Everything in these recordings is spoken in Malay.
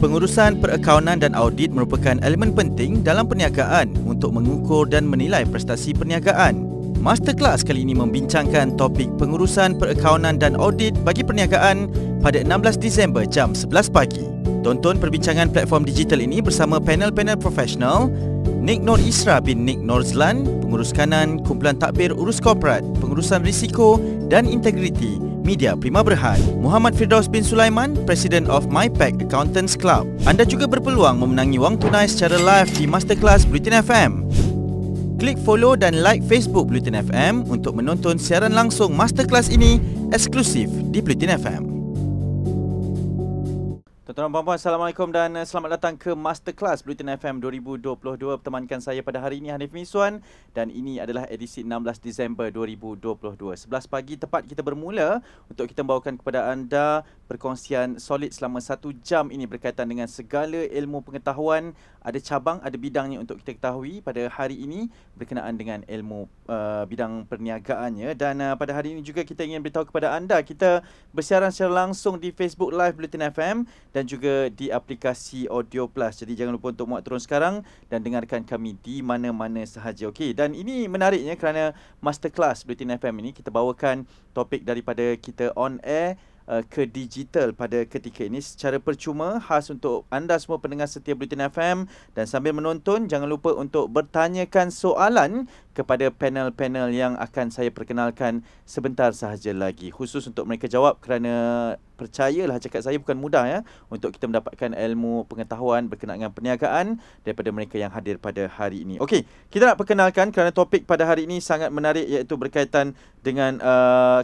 Pengurusan perakaunan dan audit merupakan elemen penting dalam perniagaan untuk mengukur dan menilai prestasi perniagaan. Masterclass kali ini membincangkan topik pengurusan perakaunan dan audit bagi perniagaan pada 16 Disember jam 11 pagi. Tonton perbincangan platform digital ini bersama panel-panel profesional Nik Nur Isra bin Nik Norzlan, Pengurus Kanan Kumpulan Takbir Urus Korporat, Pengurusan Risiko dan Integriti Media Prima Berhad, Muhammad Firdaus bin Sulaiman, President of MyPack Accountants Club. Anda juga berpeluang memenangi wang tunai secara live di Masterclass Bulletin FM. Klik follow dan like Facebook Bulletin FM untuk menonton siaran langsung Masterclass ini eksklusif di Bulletin FM. Tuan-tuan dan puan-puan, Assalamualaikum dan selamat datang ke Masterclass Bulletin FM 2022. Bertemankan saya pada hari ini Hanif Miswan dan ini adalah edisi 16 Disember 2022. 11 pagi tepat kita bermula untuk kita membawakan kepada anda perkongsian solid selama 1 jam ini berkaitan dengan segala ilmu pengetahuan. Ada cabang, ada bidangnya untuk kita ketahui pada hari ini berkenaan dengan ilmu bidang perniagaannya. Dan pada hari ini juga kita ingin beritahu kepada anda, kita bersiaran secara langsung di Facebook Live Bulletin FM dan juga di aplikasi Audio Plus. Jadi jangan lupa untuk muat turun sekarang dan dengarkan kami di mana-mana sahaja. Okey, dan ini menariknya kerana Masterclass Bulletin FM ini kita bawakan topik daripada kita on air ke digital pada ketika ini secara percuma, khas untuk anda semua pendengar setia Bulletin FM. Dan sambil menonton, jangan lupa untuk bertanyakan soalan kepada panel-panel yang akan saya perkenalkan sebentar sahaja lagi, khusus untuk mereka jawab, kerana percayalah cakap saya bukan mudah ya untuk kita mendapatkan ilmu pengetahuan berkenaan dengan perniagaan daripada mereka yang hadir pada hari ini. Okey, kita nak perkenalkan kerana topik pada hari ini sangat menarik, iaitu berkaitan dengan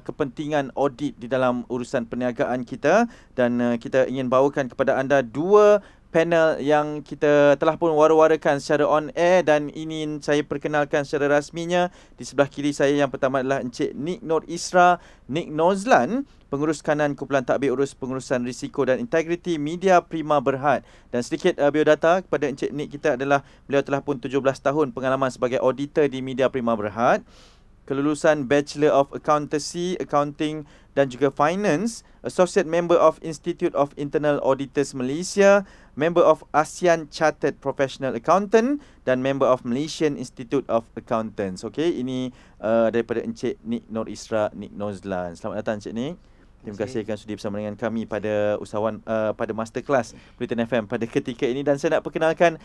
kepentingan audit di dalam urusan perniagaan kita. Dan kita ingin bawakan kepada anda dua panel yang kita telah pun wara-warakan secara on air dan ini saya perkenalkan secara rasminya. Di sebelah kiri saya yang pertama adalah Encik Nik Nur Isra Nik Norzlan, Pengurus Kanan Kumpulan Takbir Urus Pengurusan Risiko dan Integriti Media Prima Berhad. Dan sedikit biodata kepada Encik Nik kita adalah beliau telah pun 17 tahun pengalaman sebagai auditor di Media Prima Berhad, kelulusan Bachelor of Accountancy, Accounting dan juga Finance, Associate Member of Institute of Internal Auditors Malaysia, Member of ASEAN Chartered Professional Accountant dan Member of Malaysian Institute of Accountants. Okey, ini daripada Encik Nik Nur Isra Nik Norzlan. Selamat datang Encik Nik. Terima kasih kerana sudi bersama dengan kami pada usahawan pada Masterclass Bulletin FM pada ketika ini. Dan saya nak perkenalkan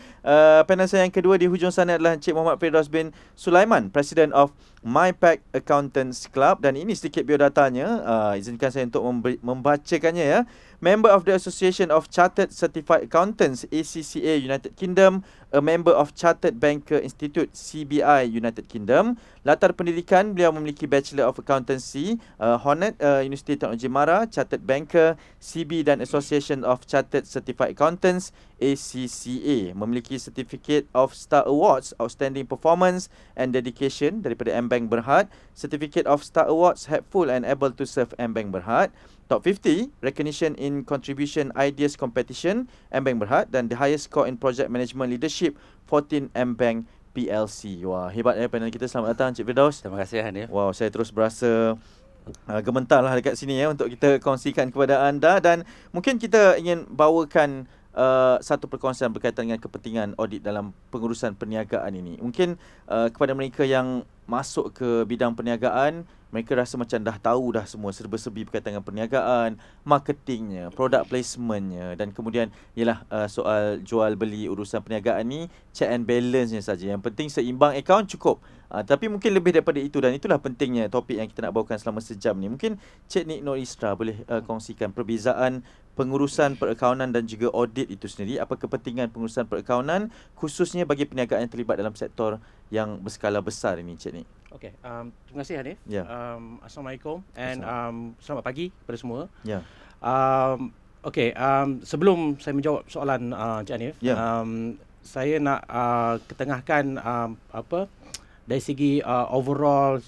panel saya yang kedua di hujung sana adalah Encik Muhammad Firdaus bin Sulaiman, President of MyPack Accountants Club. Dan ini sedikit biodatanya, izinkan saya untuk membacakannya ya. Member of the Association of Chartered Certified Accountants ACCA United Kingdom, a member of Chartered Banker Institute CBI United Kingdom. Latar pendidikan, beliau memiliki Bachelor of Accountancy, Hornet University Teknologi Mara, Chartered Banker, CB dan Association of Chartered Certified Accountants ACCA. Memiliki Certificate of Star Awards Outstanding Performance and Dedication daripada M-Bank Berhad, Certificate of Star Awards Helpful and Able to Serve M-Bank Berhad, Top 50 Recognition in Contribution Ideas Competition M-Bank Berhad, dan the highest score in Project Management Leadership 14 M-Bank PLC. Wah, hebat ya panel kita. Selamat datang Encik Firdaus. Terima kasih Hanif. Wow, saya terus berasa gementar lah dekat sini ya untuk kita kongsikan kepada anda. Dan mungkin kita ingin bawakan satu perkongsian berkaitan dengan kepentingan audit dalam pengurusan perniagaan ini. Mungkin kepada mereka yang masuk ke bidang perniagaan, mereka rasa macam dah tahu dah semua serba-serbi berkaitan dengan perniagaan, marketingnya, product placementnya, dan kemudian ialah soal jual beli urusan perniagaan ni check and balance-nya saja. Yang penting seimbang akaun cukup. Tapi mungkin lebih daripada itu, dan itulah pentingnya topik yang kita nak bawakan selama sejam ni. Mungkin Cik Nik Nur Isra boleh kongsikan perbezaan pengurusan perakaunan dan juga audit itu sendiri. Apa kepentingan pengurusan perakaunan khususnya bagi perniagaan yang terlibat dalam sektor yang berskala besar ini, Cik Nik? Okey, terima kasih Hanif. Yeah. Assalamualaikum and selamat pagi kepada semua. Ya. Okey, sebelum saya menjawab soalan Cik Hanif, saya nak ketengahkan dari segi overall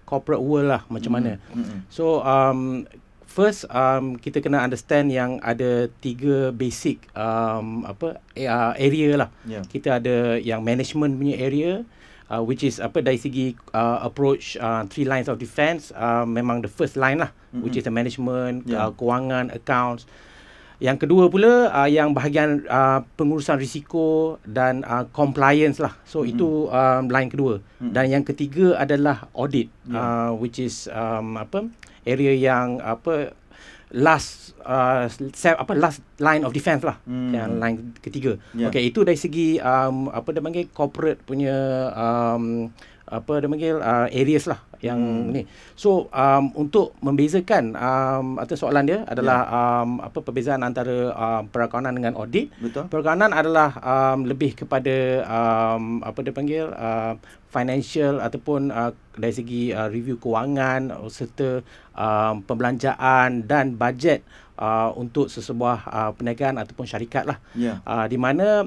corporate world lah macam mana. So first kita kena understand yang ada 3 basic area lah. Kita ada yang management punya area, which is dari segi approach 3 lines of defense, memang the first line lah, which is the management, kewangan, accounts. Yang kedua pula yang bahagian pengurusan risiko dan compliance lah. So itu line kedua. Dan yang ketiga adalah audit, which is area yang last last line of defense lah. Yang line ketiga. Okey, itu dari segi corporate punya areas lah yang ni. So untuk membezakan atau soalan dia adalah perbezaan antara perakaunan dengan audit. Betul. Perakaunan adalah lebih kepada financial ataupun dari segi review kewangan serta pembelanjaan dan bajet untuk sesebuah perniagaan ataupun syarikat lah. Di mana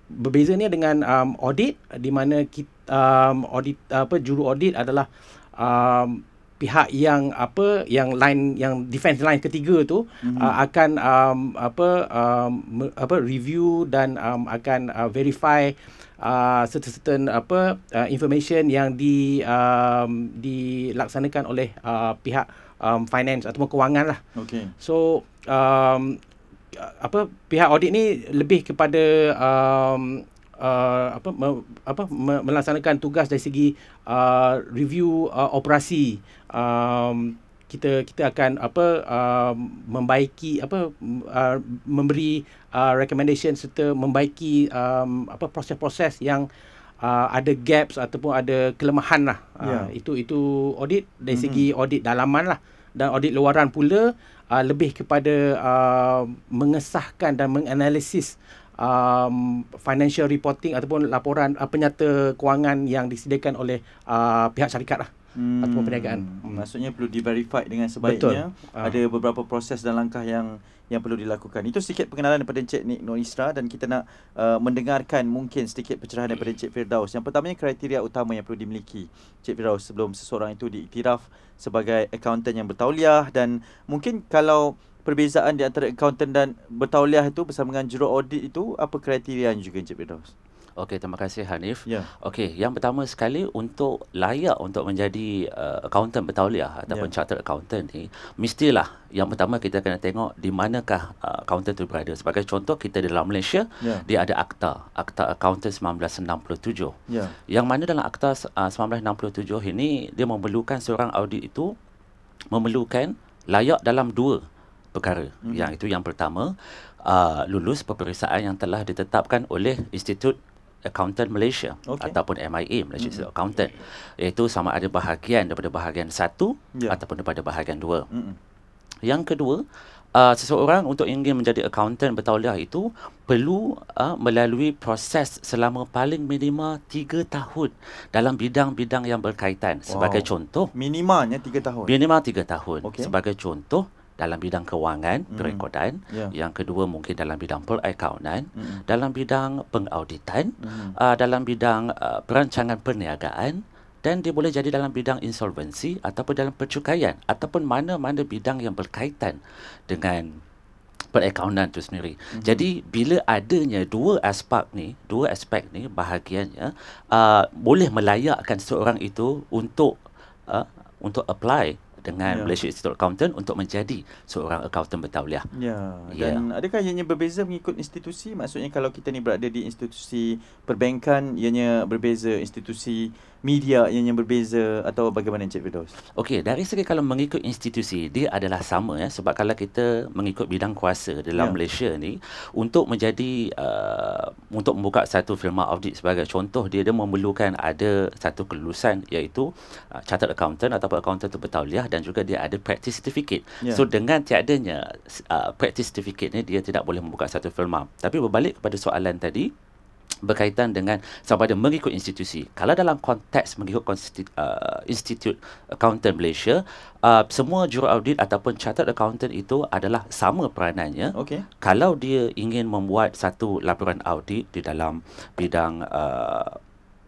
berbeza ni dengan audit, di mana juru audit adalah pihak yang defense line ketiga tu akan review dan akan verify certain information yang dilaksanakan oleh pihak finance ataupun kewangan lah. Okay. So pihak audit ni lebih kepada melaksanakan tugas dari segi review operasi. Kita akan membaiki memberi recommendation serta membaiki proses-proses yang ada gaps ataupun ada kelemahan lah. Itu audit dari segi audit dalaman lah. Dan audit luaran pula lebih kepada mengesahkan dan menganalisis financial reporting ataupun laporan penyata kewangan yang disediakan oleh pihak syarikat lah ataupun perniagaan. Maksudnya perlu di-verify dengan sebaiknya. Ada beberapa proses dan langkah yang perlu dilakukan. Itu sedikit pengenalan daripada Encik Nik Nur Isra, dan kita nak mendengarkan mungkin sedikit pencerahan daripada Encik Firdaus. Yang pertamanya, kriteria utama yang perlu dimiliki Encik Firdaus sebelum seseorang itu diiktiraf sebagai akauntan yang bertauliah, dan mungkin kalau perbezaan di antara akauntan dan bertauliah itu bersama dengan juru audit itu, apa kriterianya juga Encik Firdaus? Okey, terima kasih Hanif. Okey, yang pertama sekali, untuk layak untuk menjadi akauntan bertauliah ataupun chartered accountant ni, mestilah yang pertama kita kena tengok di manakah akauntan itu berada. Sebagai contoh, kita di dalam Malaysia, dia ada Akta Accountant 1967. Yang mana dalam Akta 1967 ini, dia memerlukan seorang audit itu memerlukan layak dalam dua perkara. Yang itu yang pertama, lulus peperiksaan yang telah ditetapkan oleh Institut Accountant Malaysia ataupun MIA, Malaysia Institute of Accountant, iaitu sama ada bahagian daripada bahagian 1 ataupun daripada bahagian 2. Yang kedua, seseorang untuk ingin menjadi akauntan bertauliah itu perlu melalui proses selama paling minima 3 tahun dalam bidang-bidang yang berkaitan. Sebagai contoh, minimanya 3 tahun. Minimal 3 tahun. Sebagai contoh, dalam bidang kewangan, perekodan. Yang kedua mungkin dalam bidang perakaunan, dalam bidang pengauditan, dalam bidang perancangan perniagaan, dan dia boleh jadi dalam bidang insolvensi ataupun dalam percukaian ataupun mana-mana bidang yang berkaitan dengan perakaunan itu sendiri. Jadi bila adanya dua aspek ni bahagiannya boleh melayakkan seorang itu untuk apply dengan Malaysia Institute of Accountant untuk menjadi seorang akauntan bertauliah. Dan adakah ianya berbeza mengikut institusi? Maksudnya kalau kita ni berada di institusi perbankan, ianya berbeza, institusi media ianya berbeza, atau bagaimana Encik Firdaus? Okey, dari segi kalau mengikut institusi, dia adalah sama sebab kalau kita mengikut bidang kuasa dalam Malaysia ni, untuk menjadi untuk membuka satu firma audit sebagai contoh, dia memerlukan ada satu kelulusan iaitu chartered accountant ataupun akauntan bertauliah, dan juga dia ada practice certificate. So dengan tiadanya practice certificate ni, dia tidak boleh membuka satu firma. Tapi berbalik kepada soalan tadi berkaitan dengan sama ada mengikut institusi. Kalau dalam konteks mengikut Institute Accountant Malaysia, semua juru audit ataupun chartered accountant itu adalah sama peranannya. Kalau dia ingin membuat satu laporan audit di dalam bidang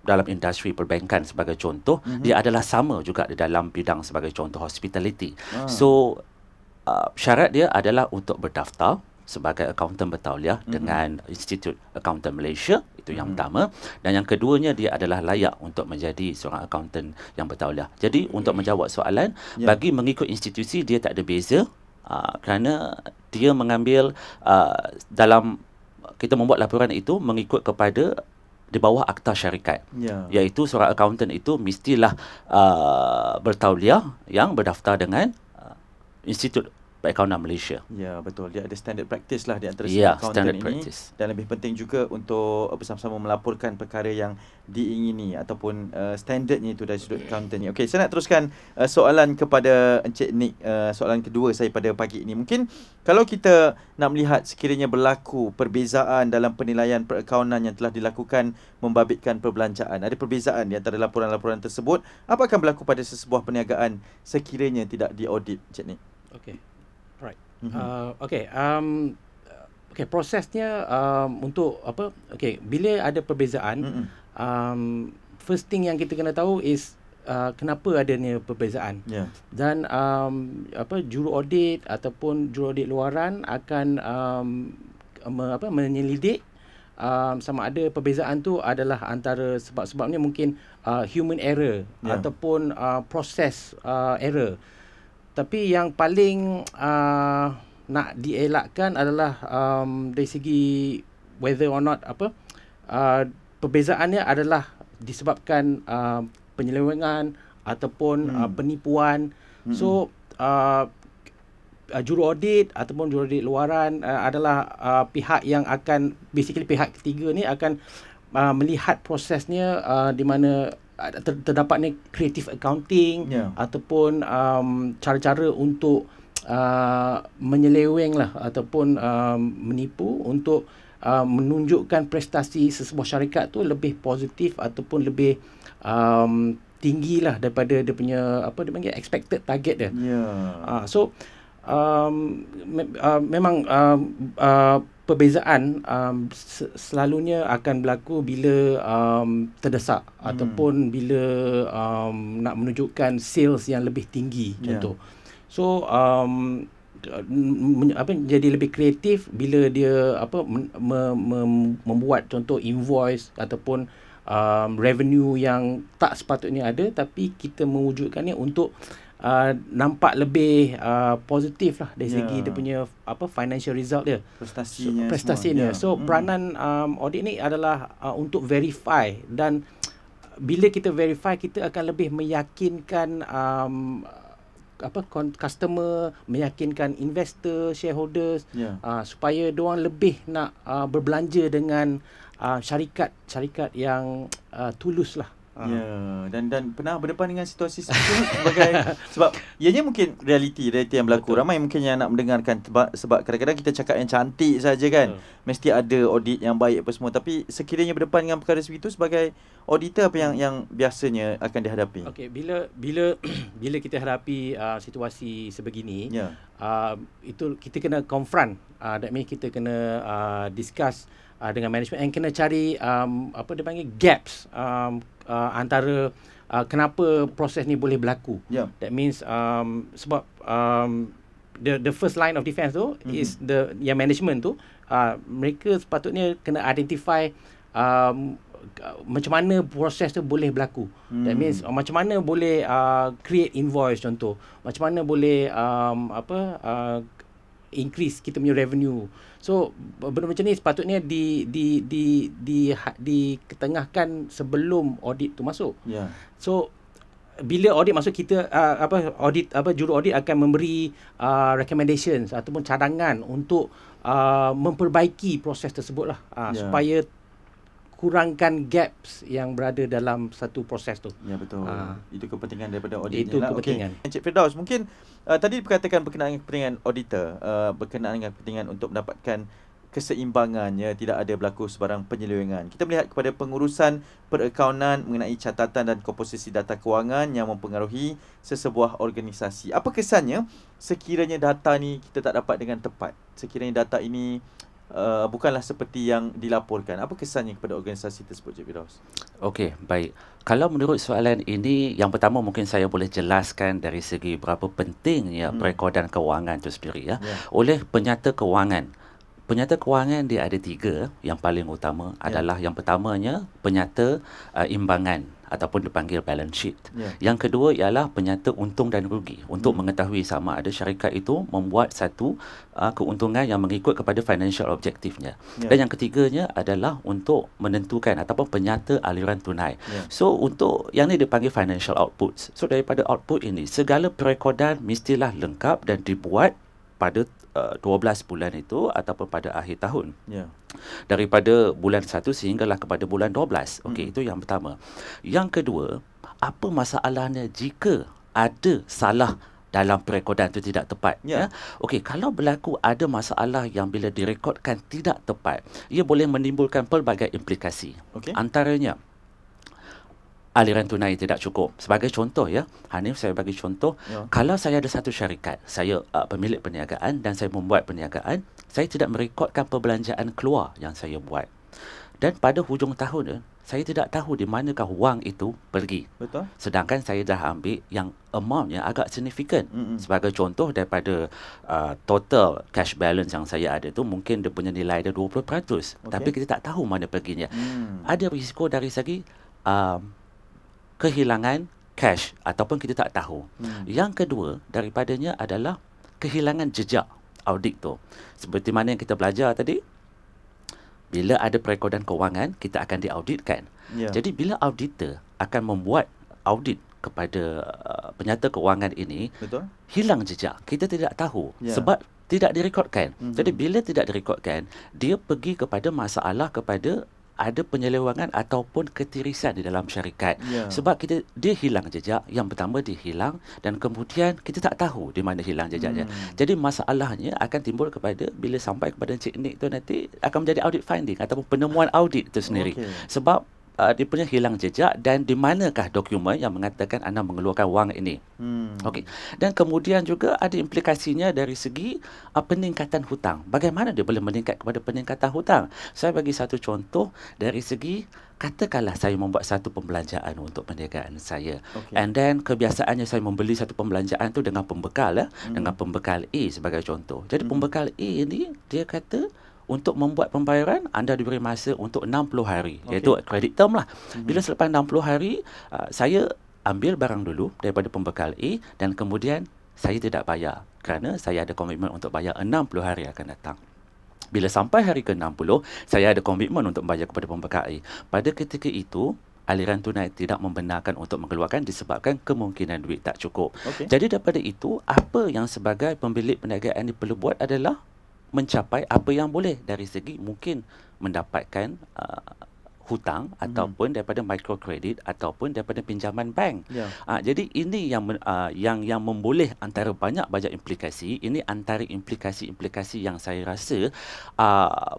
dalam industri perbankan sebagai contoh, dia adalah sama juga di dalam bidang sebagai contoh hospitality. So syarat dia adalah untuk berdaftar sebagai akauntan bertauliah dengan Institute Accountant Malaysia, itu yang pertama. Dan yang keduanya, dia adalah layak untuk menjadi seorang akauntan yang bertauliah. Jadi untuk menjawab soalan, bagi mengikut institusi dia tak ada beza Kerana dia mengambil dalam kita membuat laporan itu mengikut kepada di bawah akta syarikat, iaitu seorang accountant itu mestilah bertauliah yang berdaftar dengan Institut Perakaunan Malaysia. Ya, betul. Dia ada standard practice lah di antara standard ini practice. Dan lebih penting juga untuk bersama-sama melaporkan perkara yang diingini ataupun standardnya itu dari sudut accountant ni. Okey, saya nak teruskan soalan kepada Encik Nick. Soalan kedua saya pada pagi ini. Mungkin kalau kita nak melihat sekiranya berlaku perbezaan dalam penilaian perakaunan yang telah dilakukan membabitkan perbelanjaan. Ada perbezaan di antara laporan-laporan tersebut. Apa akan berlaku pada sesebuah perniagaan sekiranya tidak diaudit, Encik Nick? Okey. Right. Okey, prosesnya untuk apa? Okey, bila ada perbezaan, first thing yang kita kena tahu is kenapa adanya perbezaan. Dan juru audit ataupun juru audit luaran akan menyelidik sama ada perbezaan tu adalah antara sebab-sebabnya mungkin human error ataupun process error. Tapi yang paling nak dielakkan adalah dari segi whether or not perbezaannya adalah disebabkan penyelewengan ataupun penipuan. So juru audit ataupun juru audit luaran adalah pihak yang akan, basically pihak ketiga ni akan melihat prosesnya di mana terdapatnya creative accounting ataupun cara-cara untuk menyeleweng lah ataupun menipu untuk menunjukkan prestasi sesebuah syarikat tu lebih positif ataupun lebih tinggi lah daripada dia punya dia panggil expected target dia. So memang perbezaan selalunya akan berlaku bila terdesak ataupun bila nak menunjukkan sales yang lebih tinggi contoh. So jadi lebih kreatif bila dia membuat contoh invoice ataupun revenue yang tak sepatutnya ada, tapi kita mewujudkannya untuk nampak lebih positif lah dari segi dia punya financial result dia, prestasinya. So peranan audit ni adalah untuk verify, dan bila kita verify kita akan lebih meyakinkan customer, meyakinkan investor, shareholders supaya diorang lebih nak berbelanja dengan syarikat yang tulus lah. Dan pernah berdepan dengan situasi seperti itu sebagai sebab ianya mungkin realiti yang berlaku. Betul. Ramai mungkin yang nak mendengarkan sebab kadang-kadang kita cakap yang cantik saja kan. Mesti ada audit yang baik apa semua, tapi sekiranya berdepan dengan perkara seperti itu sebagai auditor apa yang biasanya akan dihadapi? Okey, bila kita hadapi situasi sebegini, itu kita kena confront. That means kita kena discuss dengan management and kena cari dia panggil gaps antara kenapa proses ni boleh berlaku. That means sebab the first line of defense tu is yang management tu mereka sepatutnya kena identify macam mana proses tu boleh berlaku. That means macam mana boleh create invoice contoh, macam mana boleh increase kita punya revenue. So benda macam ni sepatutnya diketengahkan sebelum audit tu masuk. So bila audit masuk, kita juru audit akan memberi recommendations ataupun cadangan untuk memperbaiki proses tersebut lah, supaya kurangkan gaps yang berada dalam satu proses tu. Ya, betul. Itu kepentingan daripada audit. Itu kepentingan. Okay. Encik Firdaus, mungkin tadi berkatakan berkenaan dengan kepentingan auditor, berkenaan dengan kepentingan untuk mendapatkan keseimbangan, tidak ada berlaku sebarang penyelewengan. Kita melihat kepada pengurusan perakaunan mengenai catatan dan komposisi data kewangan yang mempengaruhi sesebuah organisasi. Apa kesannya sekiranya data ni kita tak dapat dengan tepat? Sekiranya data ini bukanlah seperti yang dilaporkan. Apa kesannya kepada organisasi tersebut, Cik Firdaus? Okey, baik. Kalau menurut soalan ini, yang pertama mungkin saya boleh jelaskan dari segi berapa pentingnya perekodan kewangan itu sendiri oleh penyata kewangan. Penyata kewangan dia ada 3 yang paling utama adalah yang pertamanya penyata imbangan ataupun dipanggil balance sheet. Yang kedua ialah penyata untung dan rugi untuk mengetahui sama ada syarikat itu membuat satu keuntungan yang mengikut kepada financial objektifnya. Dan yang ketiganya adalah untuk menentukan ataupun penyata aliran tunai. So untuk yang ni dipanggil financial outputs. So daripada output ini segala perekodan mestilah lengkap dan dibuat pada 12 bulan itu ataupun pada akhir tahun. Daripada bulan 1 sehinggalah kepada bulan 12. Okey, itu yang pertama. Yang kedua, apa masalahnya jika ada salah dalam perekodan itu tidak tepat? Okey, kalau berlaku ada masalah yang bila direkodkan tidak tepat, ia boleh menimbulkan pelbagai implikasi. Antaranya aliran tunai tidak cukup. Sebagai contoh ya, Hanif, saya bagi contoh, kalau saya ada satu syarikat, saya pemilik perniagaan dan saya membuat perniagaan, saya tidak merekodkan perbelanjaan keluar yang saya buat. Dan pada hujung tahun, saya tidak tahu di manakah wang itu pergi. Betul. Sedangkan saya dah ambil yang amountnya agak signifikan. Sebagai contoh, daripada total cash balance yang saya ada tu, mungkin dia punya nilai ada 20%. Tapi kita tak tahu mana perginya. Ada risiko dari segi kehilangan cash ataupun kita tak tahu. Yang kedua daripadanya adalah kehilangan jejak audit tu. Seperti mana yang kita belajar tadi, bila ada perekodan kewangan, kita akan diauditkan. Jadi bila auditor akan membuat audit kepada penyata kewangan ini, hilang jejak. Kita tidak tahu sebab tidak direkodkan. Jadi bila tidak direkodkan, dia pergi kepada masalah kepada ada penyelewangan ataupun ketirisan di dalam syarikat. Sebab dia hilang jejak. Yang pertama dia hilang dan kemudian kita tak tahu di mana hilang jejaknya. Jadi masalahnya akan timbul kepada bila sampai kepada Encik Nick tu nanti akan menjadi audit finding ataupun penemuan audit itu sendiri. Sebab dia punya hilang jejak dan di manakah dokumen yang mengatakan anda mengeluarkan wang ini. Okey. Dan kemudian juga ada implikasinya dari segi peningkatan hutang. Bagaimana dia boleh meningkat kepada peningkatan hutang? Saya bagi satu contoh dari segi, katakanlah saya membuat satu pembelanjaan untuk perniagaan saya. And then kebiasaannya saya membeli satu pembelanjaan tu dengan pembekal dengan pembekal A sebagai contoh. Jadi pembekal A ini dia kata untuk membuat pembayaran anda diberi masa untuk 60 hari, iaitu credit term lah. Bila selepas 60 hari saya ambil barang dulu daripada pembekal A dan kemudian saya tidak bayar kerana saya ada komitmen untuk bayar 60 hari akan datang. Bila sampai hari ke-60, saya ada komitmen untuk bayar kepada pembekal A. Pada ketika itu aliran tunai tidak membenarkan untuk mengeluarkan disebabkan kemungkinan duit tak cukup. Jadi daripada itu, apa yang sebagai pemilik perniagaan ini perlu buat adalah mencapai apa yang boleh dari segi mungkin mendapatkan hutang ataupun daripada microcredit ataupun daripada pinjaman bank. Jadi ini yang memboleh antara banyak implikasi. Ini antara implikasi-implikasi yang saya rasa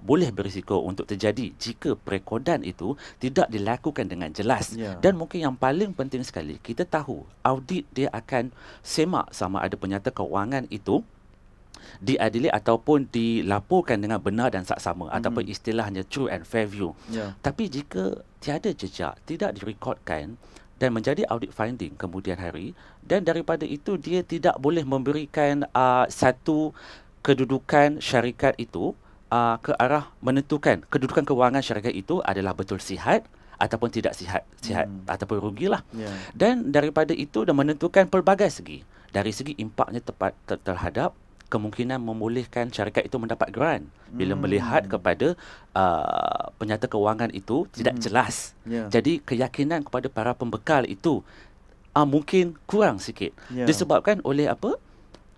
boleh berisiko untuk terjadi jika perekodan itu tidak dilakukan dengan jelas. Dan mungkin yang paling penting sekali, kita tahu audit dia akan semak sama ada penyata kewangan itu diadili ataupun dilaporkan dengan benar dan saksama ataupun istilahnya true and fair view. Tapi jika tiada jejak, tidak direkodkan dan menjadi audit finding kemudian hari, dan daripada itu dia tidak boleh memberikan satu kedudukan syarikat itu ke arah menentukan kedudukan kewangan syarikat itu adalah betul sihat ataupun tidak sihat ataupun rugilah. Dan daripada itu dah menentukan pelbagai segi. Dari segi impaknya tepat terhadap kemungkinan membolehkan syarikat itu mendapat grant bila melihat kepada penyata kewangan itu tidak jelas. Jadi keyakinan kepada para pembekal itu mungkin kurang sikit. Disebabkan oleh apa?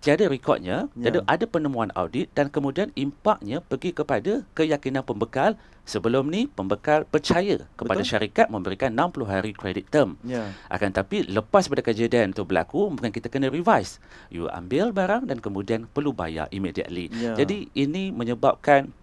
Tiada rekodnya, jadi ada penemuan audit dan kemudian impaknya pergi kepada keyakinan pembekal. Sebelum ni pembekal percaya kepada syarikat memberikan 60 hari credit term. Akan tapi lepas pada kejadian itu berlaku, mungkin kita kena revise. You ambil barang dan kemudian perlu bayar immediately. Jadi ini menyebabkan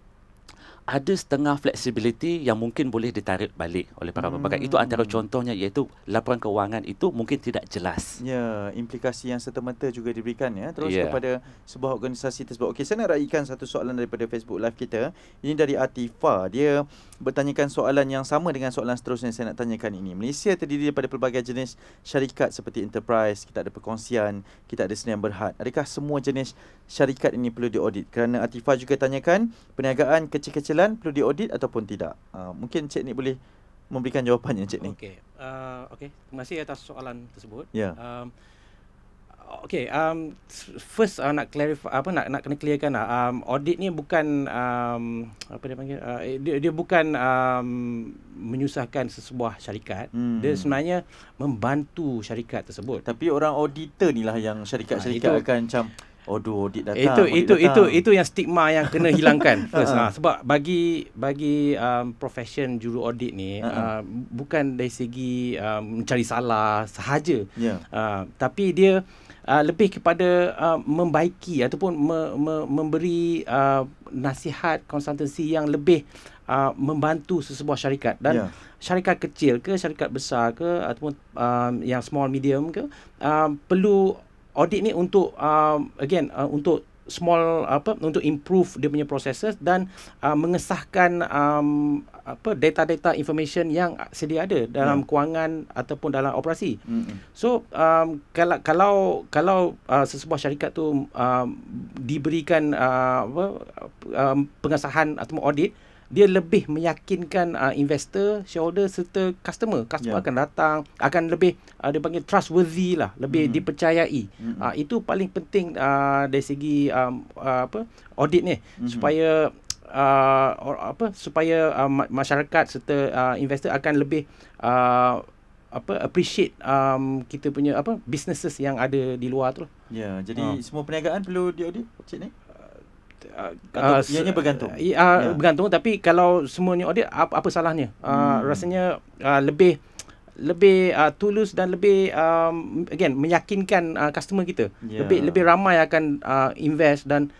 ada setengah flexibility yang mungkin boleh ditarik balik oleh para pemakai. Itu antara contohnya, iaitu laporan kewangan itu mungkin tidak jelas. Ya, implikasi yang serta-merta juga diberikan terus kepada sebuah organisasi tersebut. Okey, saya nak raikan satu soalan daripada Facebook Live kita. Ini dari Atifa. Dia bertanyakan soalan yang sama dengan soalan seterusnya yang saya nak tanyakan ini. Malaysia terdiri daripada pelbagai jenis syarikat seperti enterprise, kita ada perkongsian, kita ada sdn berhad. Adakah semua jenis syarikat ini perlu diaudit? Kerana Atifa juga tanyakan, perniagaan kecil-kecilan perlu diaudit ataupun tidak? Mungkin Cik Nik boleh memberikan jawapannya, Cik Nik. Okey. Terima kasih atas soalan tersebut. Ya. First nak clarify nak kena clearkan audit ni bukan apa dia panggil dia bukan menyusahkan sesebuah syarikat. Dia sebenarnya membantu syarikat tersebut. Tapi orang auditor ni lah yang syarikat-syarikat akan macam audit datang. Itu yang stigma yang kena hilangkan first. Sebab bagi profession juru audit ni bukan dari segi mencari salah sahaja. Tapi dia lebih kepada membaiki ataupun memberi nasihat konsultansi yang lebih membantu sesebuah syarikat. Dan syarikat kecil ke syarikat besar ke ataupun yang small medium ke perlu audit ni untuk untuk small untuk improve dia punya processes dan mengesahkan data-data information yang sedia ada dalam kewangan ataupun dalam operasi. So kalau sesebuah syarikat tu diberikan pengesahan ataupun audit, dia lebih meyakinkan investor, shareholder serta customer. Customer akan datang, akan lebih dia panggil trustworthy lah, lebih dipercayai. Itu paling penting dari segi audit ni, supaya masyarakat serta investor akan lebih appreciate kita punya businesses yang ada di luar tu lah. Ya, jadi semua perniagaan perlu diaudit, Cik Nik? Ianya bergantung. Bergantung, tapi kalau semuanya audit, apa salahnya? Rasanya lebih tulus dan lebih meyakinkan customer kita. Lebih ramai akan invest dan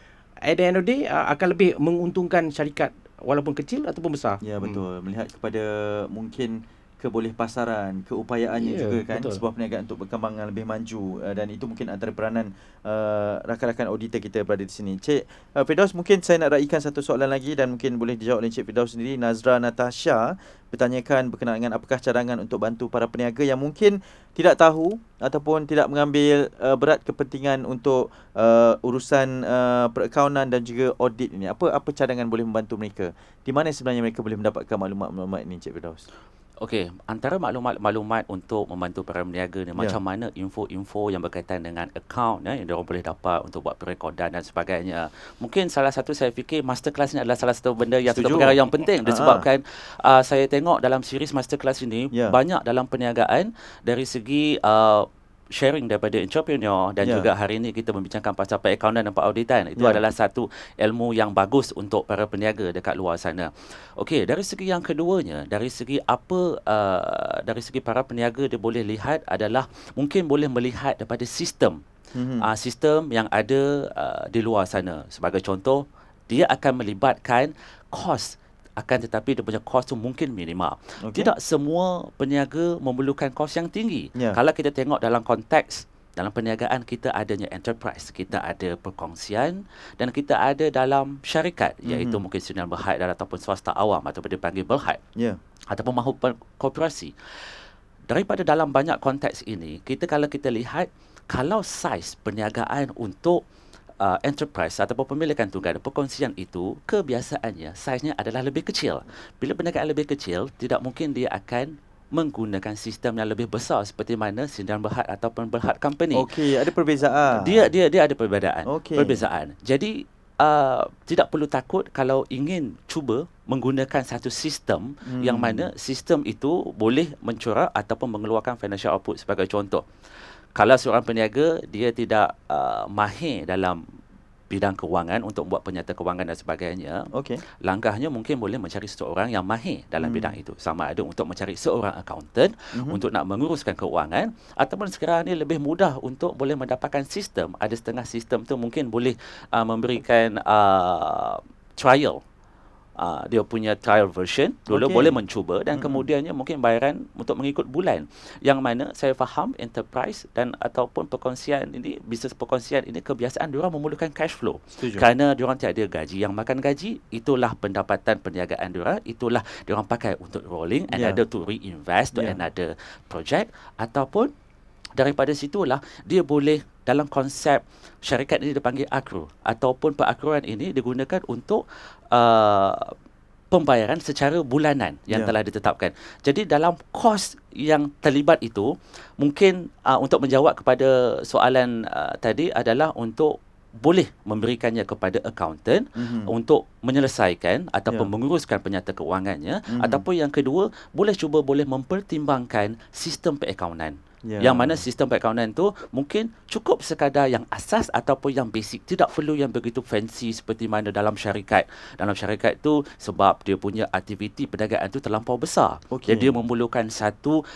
at the end of the day akan lebih menguntungkan syarikat walaupun kecil ataupun besar. Ya, betul. Melihat kepada mungkin keboleh pasaran, keupayaannya juga kan, betul. Sebuah perniagaan untuk berkembang yang lebih maju, dan itu mungkin antara peranan rakan-rakan auditor kita berada di sini. Cik Firdaus, mungkin saya nak raikan satu soalan lagi dan mungkin boleh dijawab oleh Cik Firdaus sendiri. Nazra Natasha bertanyakan berkenaan dengan apakah cadangan untuk bantu para peniaga yang mungkin tidak tahu ataupun tidak mengambil berat kepentingan untuk urusan perakaunan dan juga audit ini. Apa cadangan boleh membantu mereka? Di mana sebenarnya mereka boleh mendapatkan maklumat-maklumat ini, Cik Firdaus? Okey, antara maklumat untuk membantu para peniaga ni, macam mana info-info yang berkaitan dengan akaun yang diorang boleh dapat untuk buat perekodan dan sebagainya. Mungkin salah satu saya fikir masterclass ni adalah salah satu benda yang satu perkara yang penting disebabkan saya tengok dalam series masterclass ini banyak dalam perniagaan dari segi sharing daripada entrepreneur dan juga hari ini kita membincangkan pasal perakaunan dan perauditan. Itu adalah satu ilmu yang bagus untuk para peniaga dekat luar sana. Okey, dari segi yang keduanya, dari segi dari segi para peniaga dia boleh lihat adalah mungkin boleh melihat daripada sistem sistem yang ada di luar sana. Sebagai contoh, dia akan melibatkan kos, akan tetapi dia punya kos tu mungkin minimal. Tidak semua peniaga memerlukan kos yang tinggi. Kalau kita tengok dalam konteks dalam perniagaan, kita adanya enterprise, kita ada perkongsian dan kita ada dalam syarikat, iaitu mungkin sdn berhad ataupun swasta awam ataupun dipanggil berhad ataupun mahu korporasi. Daripada dalam banyak konteks ini, kalau kita lihat, kalau saiz perniagaan untuk enterprise ataupun pemilikan tunggal dan perkongsian itu, kebiasaannya saiznya adalah lebih kecil. Bila perniagaan lebih kecil, tidak mungkin dia akan menggunakan sistem yang lebih besar seperti mana sdn berhad ataupun berhad company. Okey, ada perbezaan. Dia ada perbezaan. Jadi tidak perlu takut kalau ingin cuba menggunakan satu sistem yang mana sistem itu boleh mencorak ataupun mengeluarkan financial output. Sebagai contoh, kalau seorang peniaga dia tidak mahir dalam bidang kewangan untuk buat penyata kewangan dan sebagainya, langkahnya mungkin boleh mencari seseorang yang mahir dalam bidang itu. Sama ada untuk mencari seorang accountant untuk nak menguruskan keuangan, ataupun sekarang ni lebih mudah untuk boleh mendapatkan sistem. Ada setengah sistem tu mungkin boleh memberikan trial dia punya trial version dulu, Okey. boleh mencuba, dan kemudiannya mungkin bayaran untuk mengikut bulan, yang mana saya faham enterprise dan ataupun perkongsian ini, bisnes perkongsian ini, kebiasaan diorang memerlukan cash flow. Setuju. Kerana diorang tiada gaji yang makan gaji, itulah pendapatan perniagaan diorang, itulah diorang pakai untuk rolling and Yeah. ada to reinvest to Yeah. another project, ataupun daripada situlah dia boleh dalam konsep syarikat ini dipanggil akru, ataupun perakruan ini digunakan untuk pembayaran secara bulanan yang Ya. telah ditetapkan. Jadi dalam kos yang terlibat itu, mungkin untuk menjawab kepada soalan tadi adalah untuk boleh memberikannya kepada accountant untuk menyelesaikan ataupun Ya. menguruskan penyata kewangannya, ataupun yang kedua boleh mempertimbangkan sistem perakaunan. Ya. Yang mana sistem perakaunan tu mungkin cukup sekadar yang asas ataupun yang basic, tidak perlu yang begitu fancy seperti mana dalam syarikat. Dalam syarikat tu sebab dia punya aktiviti perdagangan tu terlampau besar. Okey. Jadi dia memerlukan satu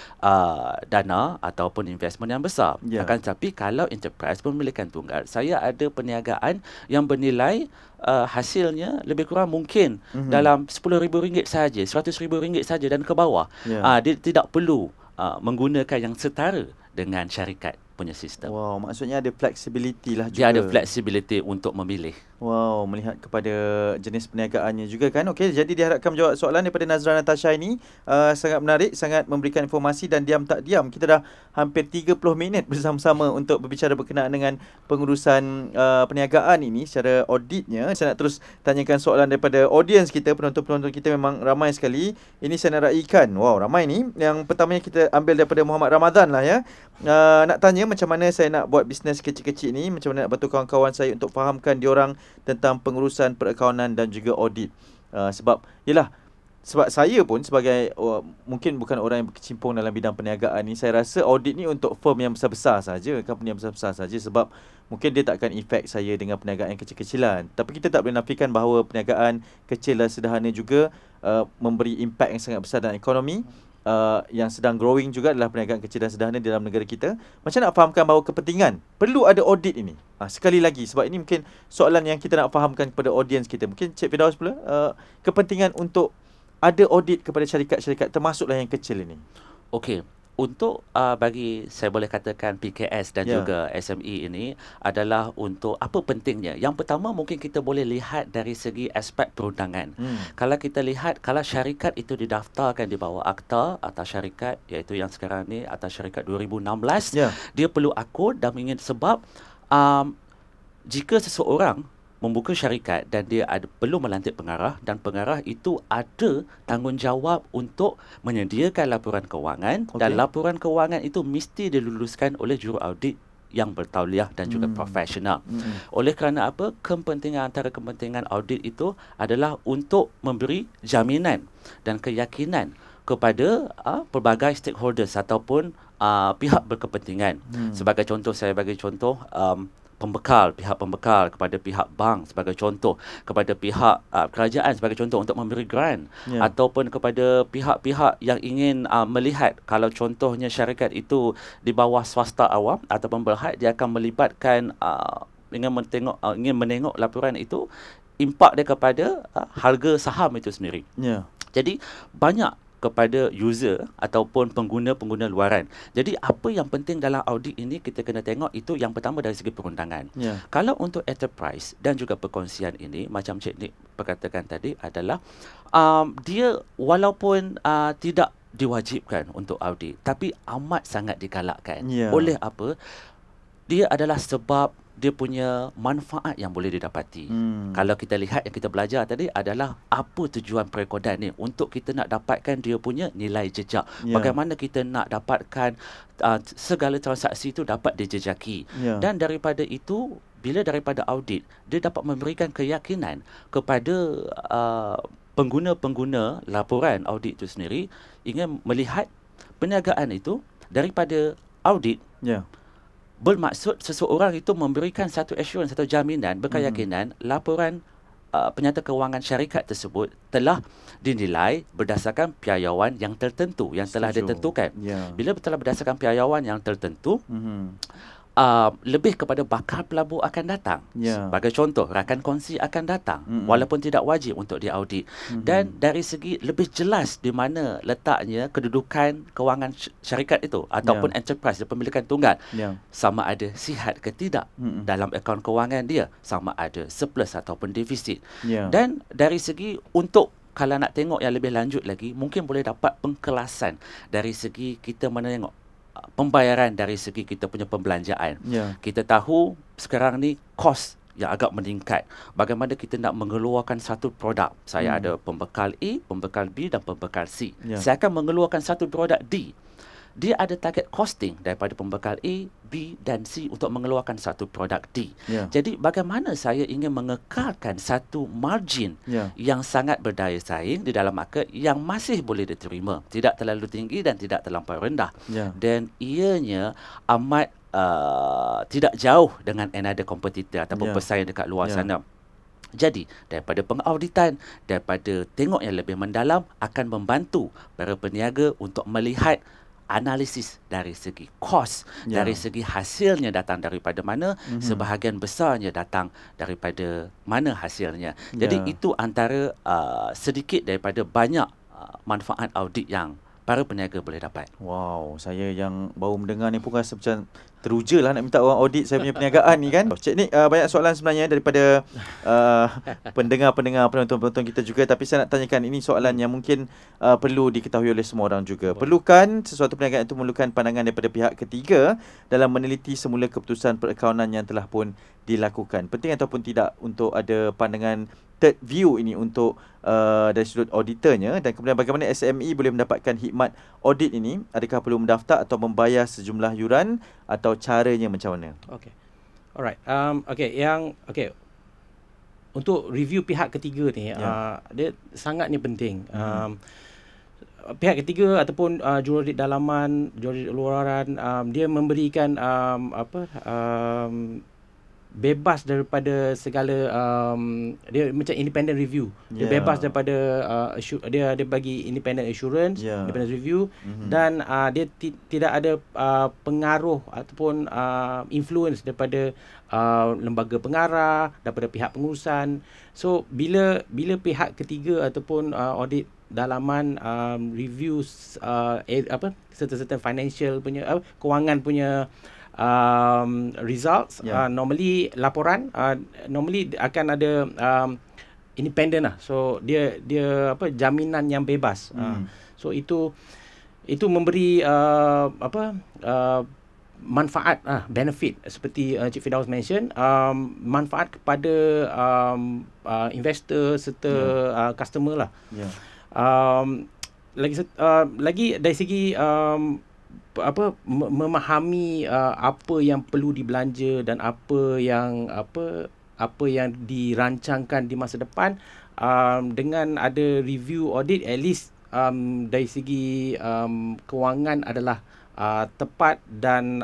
dana ataupun investment yang besar. Ya. Akan tetapi kalau enterprise pemilikan tunggal, saya ada perniagaan yang bernilai hasilnya lebih kurang mungkin dalam RM10,000 saja, RM100,000 saja dan ke bawah. Ya. Dia tidak perlu menggunakan yang setara dengan syarikat punya sistem. Wow, maksudnya ada flexibility lah juga. Dia ada flexibility untuk memilih. Wow, melihat kepada jenis perniagaannya juga kan. Okey, jadi diharapkan menjawab soalan daripada Nazra Natasha ini sangat menarik, sangat memberikan informasi, dan diam tak diam kita dah hampir 30 minit bersama-sama untuk berbicara berkenaan dengan pengurusan perniagaan ini secara auditnya. Saya nak terus tanyakan soalan daripada audience kita, penonton-penonton kita memang ramai sekali. Ini saya nak raikan. Wow, ramai ni. Yang pertamanya kita ambil daripada Muhammad Ramadan lah ya. Nak tanya macam mana saya nak buat bisnes kecil-kecil ni, macam mana nak bantu kawan-kawan saya untuk fahamkan diorang tentang pengurusan perakaunan dan juga audit. Sebab saya pun sebagai mungkin bukan orang yang berkecimpung dalam bidang perniagaan ni, saya rasa audit ni untuk firm yang besar-besar saja, company yang besar-besar saja, sebab mungkin dia takkan efek saya dengan perniagaan yang kecil-kecilan. Tapi kita tak boleh nafikan bahawa perniagaan kecil dan sederhana juga memberi impak yang sangat besar dalam ekonomi. Yang sedang growing juga adalah perniagaan kecil dan sederhana di dalam negara kita. Macam nak fahamkan bahawa kepentingan perlu ada audit ini. Sekali lagi, sebab ini mungkin soalan yang kita nak fahamkan kepada audience kita. Mungkin Cik Firdaus pula, kepentingan untuk ada audit kepada syarikat-syarikat termasuklah yang kecil ini. Okey. Untuk bagi saya boleh katakan PKS dan juga SME ini adalah untuk apa pentingnya. Yang pertama mungkin kita boleh lihat dari segi aspek perundangan. Kalau kita lihat, kalau syarikat itu didaftarkan di bawah Akta Atas Syarikat, iaitu yang sekarang ni Atas Syarikat 2016, dia perlu akun dan ingin sebab jika seseorang membuka syarikat dan dia perlu melantik pengarah, dan pengarah itu ada tanggungjawab untuk menyediakan laporan kewangan, dan laporan kewangan itu mesti diluluskan oleh juru audit yang bertauliah dan juga profesional. Oleh kerana apa? Antara kepentingan audit itu adalah untuk memberi jaminan dan keyakinan kepada pelbagai stakeholders ataupun pihak berkepentingan. Sebagai contoh, saya bagi contoh pihak pembekal kepada pihak bank sebagai contoh, kepada pihak kerajaan sebagai contoh untuk memberi grant, ataupun kepada pihak-pihak yang ingin melihat, kalau contohnya syarikat itu di bawah swasta awam ataupun berhad, dia akan melibatkan ingin menengok laporan itu, impak dia kepada harga saham itu sendiri. Jadi banyak kepada user ataupun pengguna-pengguna luaran. Jadi apa yang penting dalam audit ini kita kena tengok itu yang pertama dari segi perundangan. Kalau untuk enterprise dan juga perkongsian ini, macam Cik Nick perkatakan tadi adalah dia walaupun tidak diwajibkan untuk audit, tapi amat sangat digalakkan. Oleh apa? Dia adalah sebab dia punya manfaat yang boleh didapati. Kalau kita lihat yang kita belajar tadi adalah apa tujuan perekodan ni, untuk kita nak dapatkan dia punya nilai jejak. Bagaimana kita nak dapatkan segala transaksi itu dapat dijejaki. Dan daripada itu, bila daripada audit, dia dapat memberikan keyakinan kepada pengguna-pengguna laporan audit itu sendiri, ingin melihat perniagaan itu daripada audit. Bermaksud seseorang itu memberikan satu assurance, satu jaminan, berkeyakinan laporan penyata kewangan syarikat tersebut telah dinilai berdasarkan piawaian yang tertentu yang telah ditentukan. Bila telah berdasarkan piawaian yang tertentu, lebih kepada bakal pelabur akan datang. Sebagai contoh, rakan kongsi akan datang walaupun tidak wajib untuk diaudit. Dan dari segi lebih jelas di mana letaknya kedudukan kewangan syarikat itu ataupun enterprise pemilikan tunggal, sama ada sihat ke tidak dalam akaun kewangan dia, sama ada surplus ataupun defisit. Dan dari segi untuk kalau nak tengok yang lebih lanjut lagi, mungkin boleh dapat pengkelasan dari segi kita menengok pembayaran dari segi kita punya pembelanjaan. Kita tahu sekarang ni kos yang agak meningkat. Bagaimana kita nak mengeluarkan satu produk. Saya ada pembekal A, pembekal B dan pembekal C. Saya akan mengeluarkan satu produk D. Dia ada target costing daripada pembekal A, B dan C untuk mengeluarkan satu produk D. Jadi bagaimana saya ingin mengekalkan satu margin yang sangat berdaya saing di dalam market yang masih boleh diterima. Tidak terlalu tinggi dan tidak terlampau rendah. Dan ianya amat tidak jauh dengan another competitor ataupun pesaing dekat luar sana. Jadi, daripada pengauditan, daripada tengok yang lebih mendalam akan membantu para peniaga untuk melihat analisis dari segi kos, dari segi hasilnya datang daripada mana, sebahagian besarnya datang daripada mana hasilnya. Jadi itu antara sedikit daripada banyak manfaat audit yang para peniaga boleh dapat. Wow, saya yang baru mendengar ni pun rasa macam teruja lah nak minta orang audit saya punya perniagaan ni kan. Cik Nick, banyak soalan sebenarnya daripada pendengar-pendengar, penonton-penonton kita juga. Tapi saya nak tanyakan, ini soalan yang mungkin perlu diketahui oleh semua orang juga. Perlukan sesuatu perniagaan itu memerlukan pandangan daripada pihak ketiga dalam meneliti semula keputusan perakaunan yang telah pun dilakukan. Penting ataupun tidak untuk ada pandangan third view ini untuk dari sudut auditornya, dan kemudian bagaimana SME boleh mendapatkan khidmat audit ini? Adakah perlu mendaftar atau membayar sejumlah yuran, atau caranya macam mana? Okay. Alright. Untuk review pihak ketiga ni, dia sangat ni penting. Pihak ketiga ataupun juruaudit dalaman, juruaudit luaran, dia memberikan bebas daripada segala dia macam independent review. Dia bebas daripada dia bagi independent assurance, independent review, dan dia tidak ada pengaruh ataupun influence daripada lembaga pengarah, daripada pihak pengurusan. So bila pihak ketiga ataupun audit dalaman reviews certain financial punya kewangan punya results, normally laporan normally akan ada independent lah. So dia jaminan yang bebas. So itu memberi manfaat, benefit seperti Cik Firdaus mention, manfaat kepada investor serta customer lah. Lagi dari segi memahami apa yang perlu dibelanja dan apa yang dirancangkan di masa depan, dengan ada review audit, at least dari segi kewangan adalah tepat dan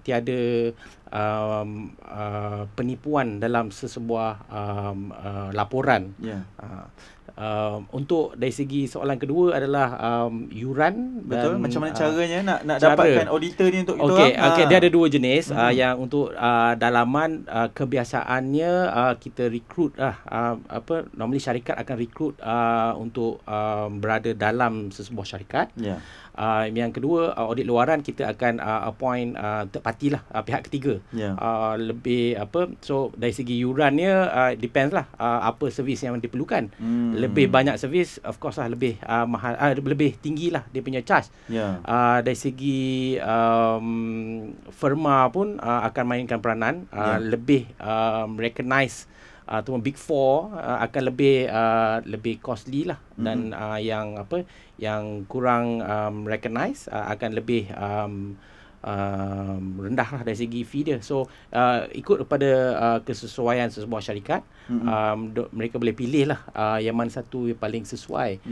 tiada penipuan dalam sesebuah laporan. Untuk dari segi soalan kedua adalah yuran. Betul. Macam mana caranya nak dapatkan auditor ni untuk kita? Okey, dia ada dua jenis. Yang untuk dalaman, kebiasaannya kita rekrut normally syarikat akan rekrut untuk berada dalam sesebuah syarikat. Yang kedua, audit luaran kita akan appoint third party lah, pihak ketiga. Lebih so dari segi yurannya depends lah apa servis yang diperlukan. Lebih banyak servis, of course lah lebih mahal, lebih tinggi lah dia punya charge. Dari segi firma pun akan mainkan peranan, lebih recognize ataupun Big Four akan lebih costly lah, dan yang kurang recognize akan lebih rendah lah dari segi fee dia. So ikut kepada kesesuaian sesebuah syarikat, mereka boleh pilih lah yang mana satu yang paling sesuai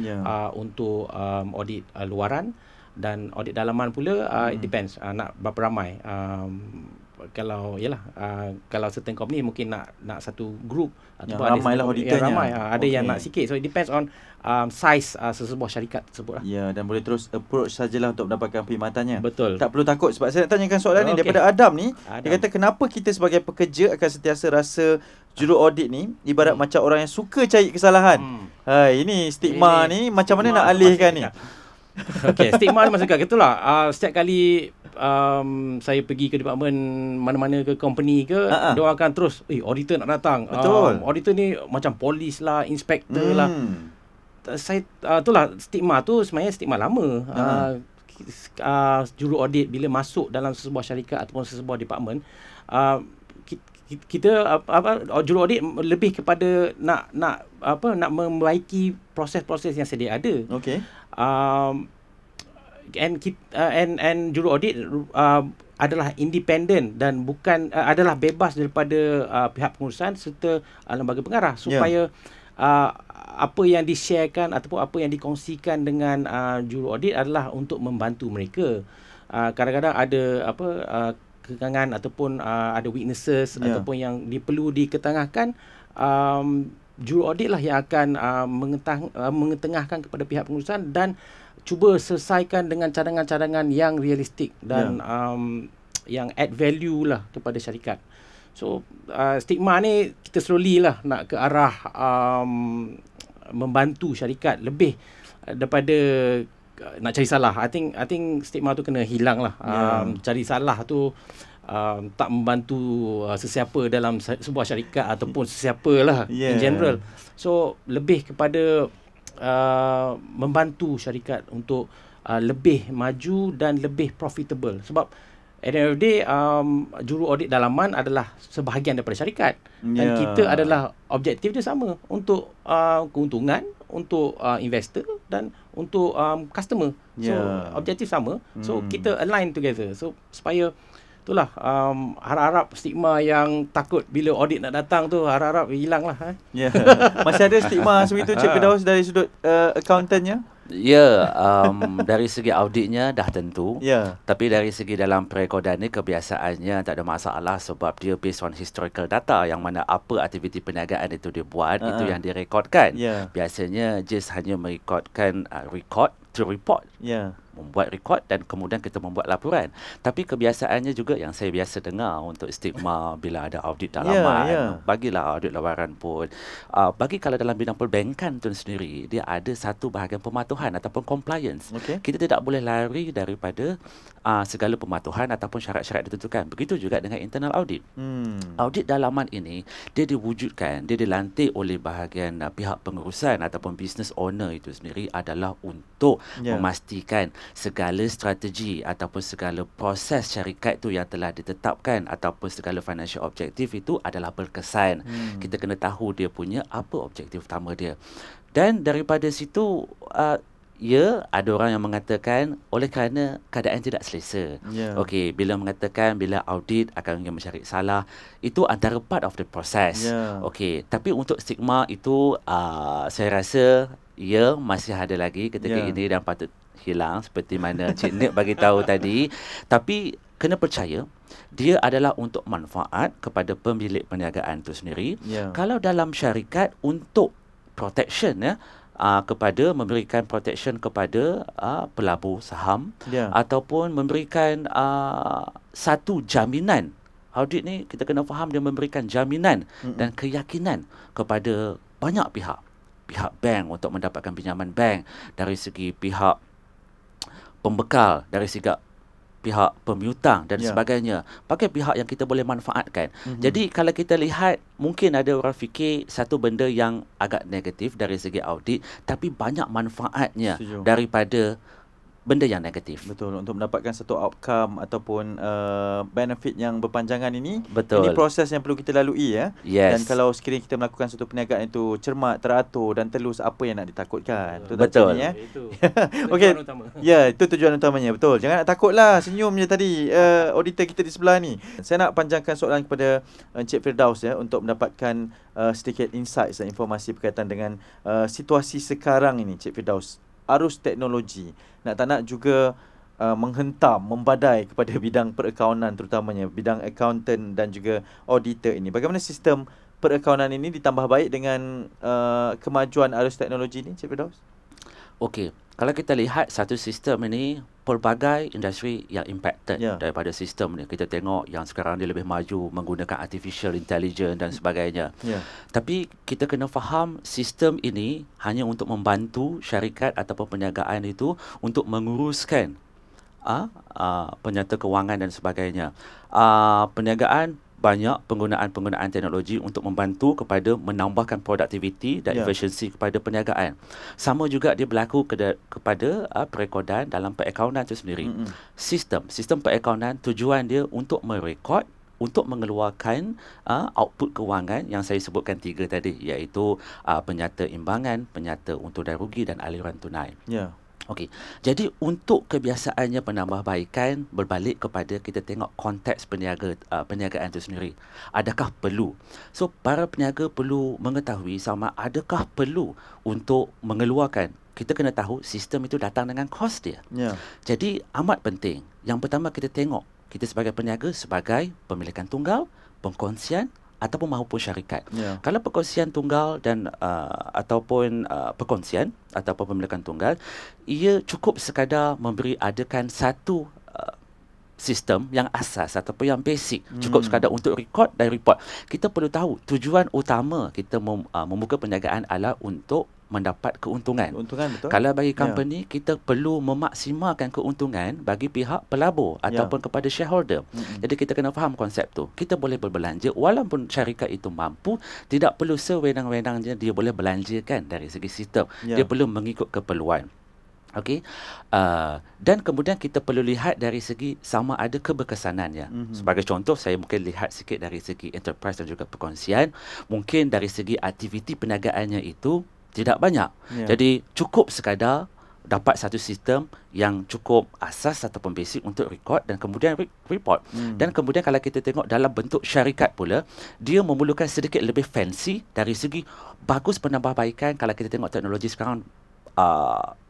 untuk audit luaran. Dan audit dalaman pula it depends nak berapa ramai kalau certain company mungkin nak satu group yang ataupun ramai lah auditornya. ramai, ada yang nak sikit. So it depends on size sesebuah syarikat tersebut lah. Ya, dan boleh terus approach sajalah untuk mendapatkan perkhidmatannya. Betul. Tak perlu takut, sebab saya nak tanyakan soalan ni Okey. daripada Adam ni. Adam. Dia kata kenapa kita sebagai pekerja akan sentiasa rasa juru audit ni ibarat macam orang yang suka cari kesalahan. Ini stigma ni macam mana nak alihkan ni? Okey, stigma ni masukkan. Itulah setiap kali saya pergi ke department mana-mana ke company ke, dia akan terus auditor nak datang. Betul. Auditor ni macam polis lah, inspector lah. Saya itulah stigma tu sebenarnya stigma lama. Juru audit bila masuk dalam sebuah syarikat ataupun sebuah department, kita juru audit lebih kepada nak membaiki proses-proses yang sedia ada. Okey. And juru audit adalah independen dan bukan adalah bebas daripada pihak pengurusan serta lembaga pengarah, supaya apa yang di-sharekan ataupun apa yang dikongsikan dengan juru audit adalah untuk membantu mereka. Kadang-kadang ada kekangan ataupun ada weaknesses ataupun yang perlu diketengahkan, juru audit lah yang akan mengetengahkan kepada pihak pengurusan dan cuba selesaikan dengan cadangan-cadangan yang realistik dan yang add value lah kepada syarikat. So stigma ni kita slowly lah nak ke arah membantu syarikat lebih daripada nak cari salah. I think stigma tu kena hilang lah. Cari salah tu tak membantu sesiapa dalam sebuah syarikat ataupun sesiapa lah in general. So lebih kepada membantu syarikat untuk lebih maju dan lebih profitable. Sebab at the end of the day, juru audit dalaman adalah sebahagian daripada syarikat. Dan kita adalah objektif dia sama untuk keuntungan, untuk investor dan untuk customer. So objektif sama. So kita align together. So supaya itulah harap-harap stigma yang takut bila audit nak datang tu harap-harap hilang lah. Masih ada stigma seperti itu Cik Firdaus dari sudut accountantnya? Ya, dari segi auditnya dah tentu. Ya. Tapi dari segi dalam perekodan ni kebiasaannya tak ada masalah sebab dia based on historical data, yang mana apa aktiviti perniagaan itu dia buat, itu yang direkodkan. Biasanya just hanya merekodkan record to report. Membuat rekod dan kemudian kita membuat laporan. Tapi kebiasaannya juga yang saya biasa dengar untuk stigma bila ada audit dalaman, bagilah audit luaran pun. Bagi kalau dalam bidang perbankan tu sendiri, dia ada satu bahagian pematuhan ataupun compliance. Kita tidak boleh lari daripada segala pematuhan ataupun syarat-syarat ditentukan. Begitu juga dengan internal audit. Audit dalaman ini, dia diwujudkan, dia dilantik oleh bahagian pihak pengurusan ataupun business owner itu sendiri adalah untuk memastikan segala strategi ataupun segala proses syarikat itu yang telah ditetapkan ataupun segala financial objektif itu adalah berkesan. Kita kena tahu dia punya apa objektif utama dia. Dan daripada situ ada orang yang mengatakan oleh kerana keadaan tidak selesa. Okey, bila mengatakan bila audit akan mencari salah, itu antara part of the process. Okey, tapi untuk stigma itu saya rasa masih ada lagi ketika ini dan patut hilang seperti mana Cik Nik bagi tahu tadi. Tapi kena percaya dia adalah untuk manfaat kepada pemilik perniagaan itu sendiri. Kalau dalam syarikat untuk protection kepada memberikan protection kepada pelabur saham ataupun memberikan satu jaminan. Audit ni kita kena faham dia memberikan jaminan dan keyakinan kepada banyak pihak. Pihak bank untuk mendapatkan pinjaman bank, dari segi pihak pembekal, dari segi pihak pemiutang dan sebagainya. Pakai pihak yang kita boleh manfaatkan. Jadi kalau kita lihat, mungkin ada orang fikir satu benda yang agak negatif dari segi audit, tapi banyak manfaatnya daripada benda yang negatif. Betul, untuk mendapatkan satu outcome ataupun benefit yang berpanjangan ini. Betul. Ini proses yang perlu kita lalui Yes. Dan kalau sekiranya kita melakukan satu perniagaan itu cermat, teratur dan telus, apa yang nak ditakutkan. Betul. Itu Okey. tujuan utama. Itu tujuan utamanya. Betul. Jangan nak takutlah, senyum je tadi auditor kita di sebelah ni. Saya nak panjangkan soalan kepada Encik Firdaus untuk mendapatkan sedikit insight dan informasi berkaitan dengan situasi sekarang ini Encik Firdaus. Arus teknologi. Nak tak nak juga menghentam, membadai kepada bidang perakaunan, terutamanya bidang accountant dan juga auditor ini. Bagaimana sistem perakaunan ini ditambah baik dengan kemajuan arus teknologi ini, Cik Firdaus? Okey, kalau kita lihat satu sistem ini, pelbagai industri yang impacted daripada sistem ni. Kita tengok yang sekarang dia lebih maju menggunakan artificial intelligence dan sebagainya. Tapi kita kena faham sistem ini hanya untuk membantu syarikat ataupun perniagaan itu untuk menguruskan penyata kewangan dan sebagainya. Perniagaan banyak penggunaan teknologi untuk membantu kepada menambahkan produktiviti dan efisiensi kepada perniagaan. Sama juga dia berlaku kepada perekodan dalam perakaunan itu sendiri. Sistem perakaunan tujuan dia untuk merekod, untuk mengeluarkan output kewangan yang saya sebutkan 3 tadi, iaitu penyata imbangan, penyata untung dan rugi dan aliran tunai. Okey. Jadi untuk kebiasaannya penambahbaikan, berbalik kepada kita tengok konteks perniagaan itu sendiri. Adakah perlu? So para peniaga perlu mengetahui sama adakah perlu untuk mengeluarkan. Kita kena tahu sistem itu datang dengan kos dia. Jadi amat penting. Yang pertama kita tengok kita sebagai peniaga sebagai pemilikan tunggal, pengkongsian ataupun maupun syarikat. Kalau perkongsian tunggal dan ataupun perkongsian ataupun pemilikan tunggal, ia cukup sekadar adakan satu sistem yang asas ataupun yang basic, cukup sekadar untuk rekod dan report. Kita perlu tahu tujuan utama kita membuka perniagaan adalah untuk mendapat keuntungan. Betul. Kalau bagi company, kita perlu memaksimalkan keuntungan bagi pihak pelabur ataupun kepada shareholder. Jadi kita kena faham konsep tu. Kita boleh berbelanja walaupun syarikat itu mampu, tidak perlu sewenang-wenangnya dia boleh belanjakan dari segi sistem. Dia perlu mengikut keperluan. Okey. Dan kemudian kita perlu lihat dari segi sama ada keberkesanannya. Sebagai contoh, saya mungkin lihat sikit dari segi enterprise dan juga perkongsian. Mungkin dari segi aktiviti perniagaannya itu tidak banyak. Jadi cukup sekadar dapat satu sistem yang cukup asas ataupun basic untuk rekod dan kemudian report. Dan kemudian kalau kita tengok dalam bentuk syarikat pula, dia memerlukan sedikit lebih fancy dari segi bagus penambahbaikan. Kalau kita tengok teknologi sekarang,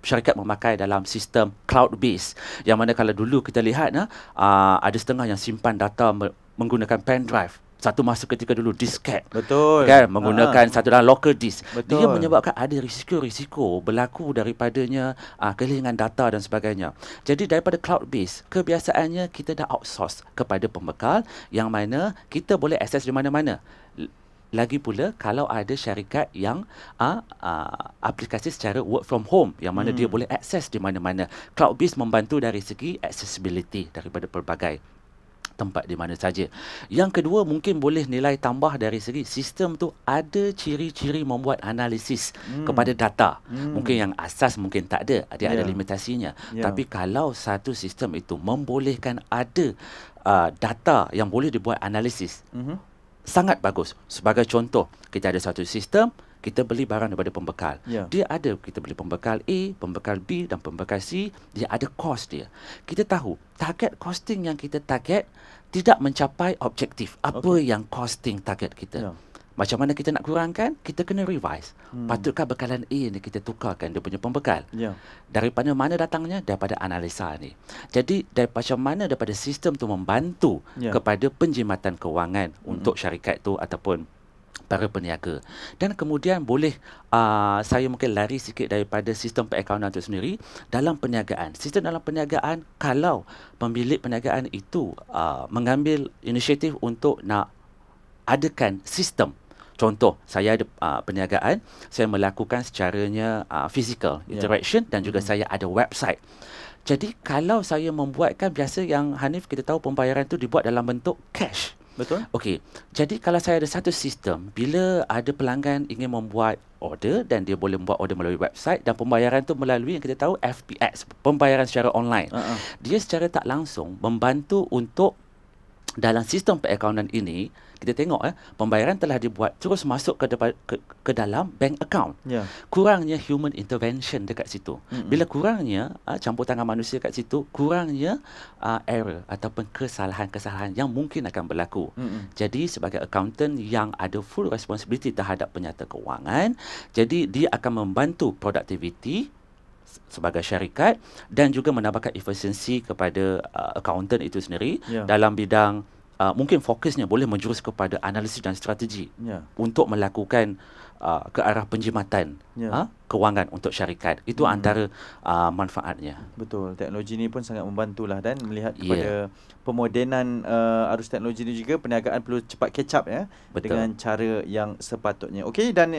syarikat memakai dalam sistem cloud base, yang mana kalau dulu kita lihat ada setengah yang simpan data menggunakan pen drive. Satu masa ketika dulu disket. Betul. Kan, menggunakan satu dalam local disk. Betul. Dia menyebabkan ada risiko-risiko berlaku daripadanya kehilangan data dan sebagainya. Jadi daripada cloud base, kebiasaannya kita dah outsource kepada pembekal yang mana kita boleh akses di mana-mana. Lagi pula kalau ada syarikat yang aplikasi secara work from home, yang mana dia boleh akses di mana-mana. Cloud base membantu dari segi accessibility daripada pelbagai tempat di mana saja. Yang kedua, mungkin boleh nilai tambah dari segi sistem tu ada ciri-ciri membuat analisis kepada data. Mungkin yang asas mungkin tak ada, dia ada limitasinya. Tapi kalau satu sistem itu membolehkan ada data yang boleh dibuat analisis, sangat bagus. Sebagai contoh, kita ada satu sistem, kita beli barang daripada pembekal. Dia ada, kita beli pembekal A, pembekal B dan pembekal C, dia ada kos dia. Kita tahu target costing yang kita target tidak mencapai objektif. Apa yang costing target kita? Macam mana kita nak kurangkan? Kita kena revise. Patutkah bekalan A ni kita tukarkan dia punya pembekal? Daripada mana datangnya? Daripada analisa ni. Jadi macam mana daripada sistem tu membantu kepada penjimatan kewangan untuk syarikat tu ataupun para peniaga. Dan kemudian boleh saya mungkin lari sikit daripada sistem perakaunan itu sendiri dalam perniagaan. Sistem dalam perniagaan, kalau pemilik perniagaan itu mengambil inisiatif untuk nak adakan sistem. Contoh, saya ada perniagaan, saya melakukan secaranya physical interaction dan juga saya ada website. Jadi kalau saya membuatkan, biasa yang Hanif kita tahu pembayaran tu dibuat dalam bentuk cash. Betul. Okey. Jadi kalau saya ada satu sistem, bila ada pelanggan ingin membuat order dan dia boleh membuat order melalui website dan pembayaran tu melalui yang kita tahu FPX, pembayaran secara online. Dia secara tak langsung membantu untuk dalam sistem perakaunan ini, kita tengok pembayaran telah dibuat terus masuk ke dalam bank account. Kurangnya human intervention dekat situ. Bila kurangnya campur tangan manusia kat situ, kurangnya error ataupun kesalahan-kesalahan yang mungkin akan berlaku. Jadi sebagai accountant yang ada full responsibility terhadap penyata kewangan, jadi dia akan membantu productivity sebagai syarikat dan juga menambahkan efisiensi kepada accountant itu sendiri dalam bidang mungkin fokusnya boleh menjurus kepada analisis dan strategi untuk melakukan ke arah penjimatan kewangan untuk syarikat. Itu antara manfaatnya. Betul. Teknologi ni pun sangat membantulah dan melihat kepada pemodenan arus teknologi ni juga perniagaan perlu cepat catch up dengan cara yang sepatutnya. Okey, dan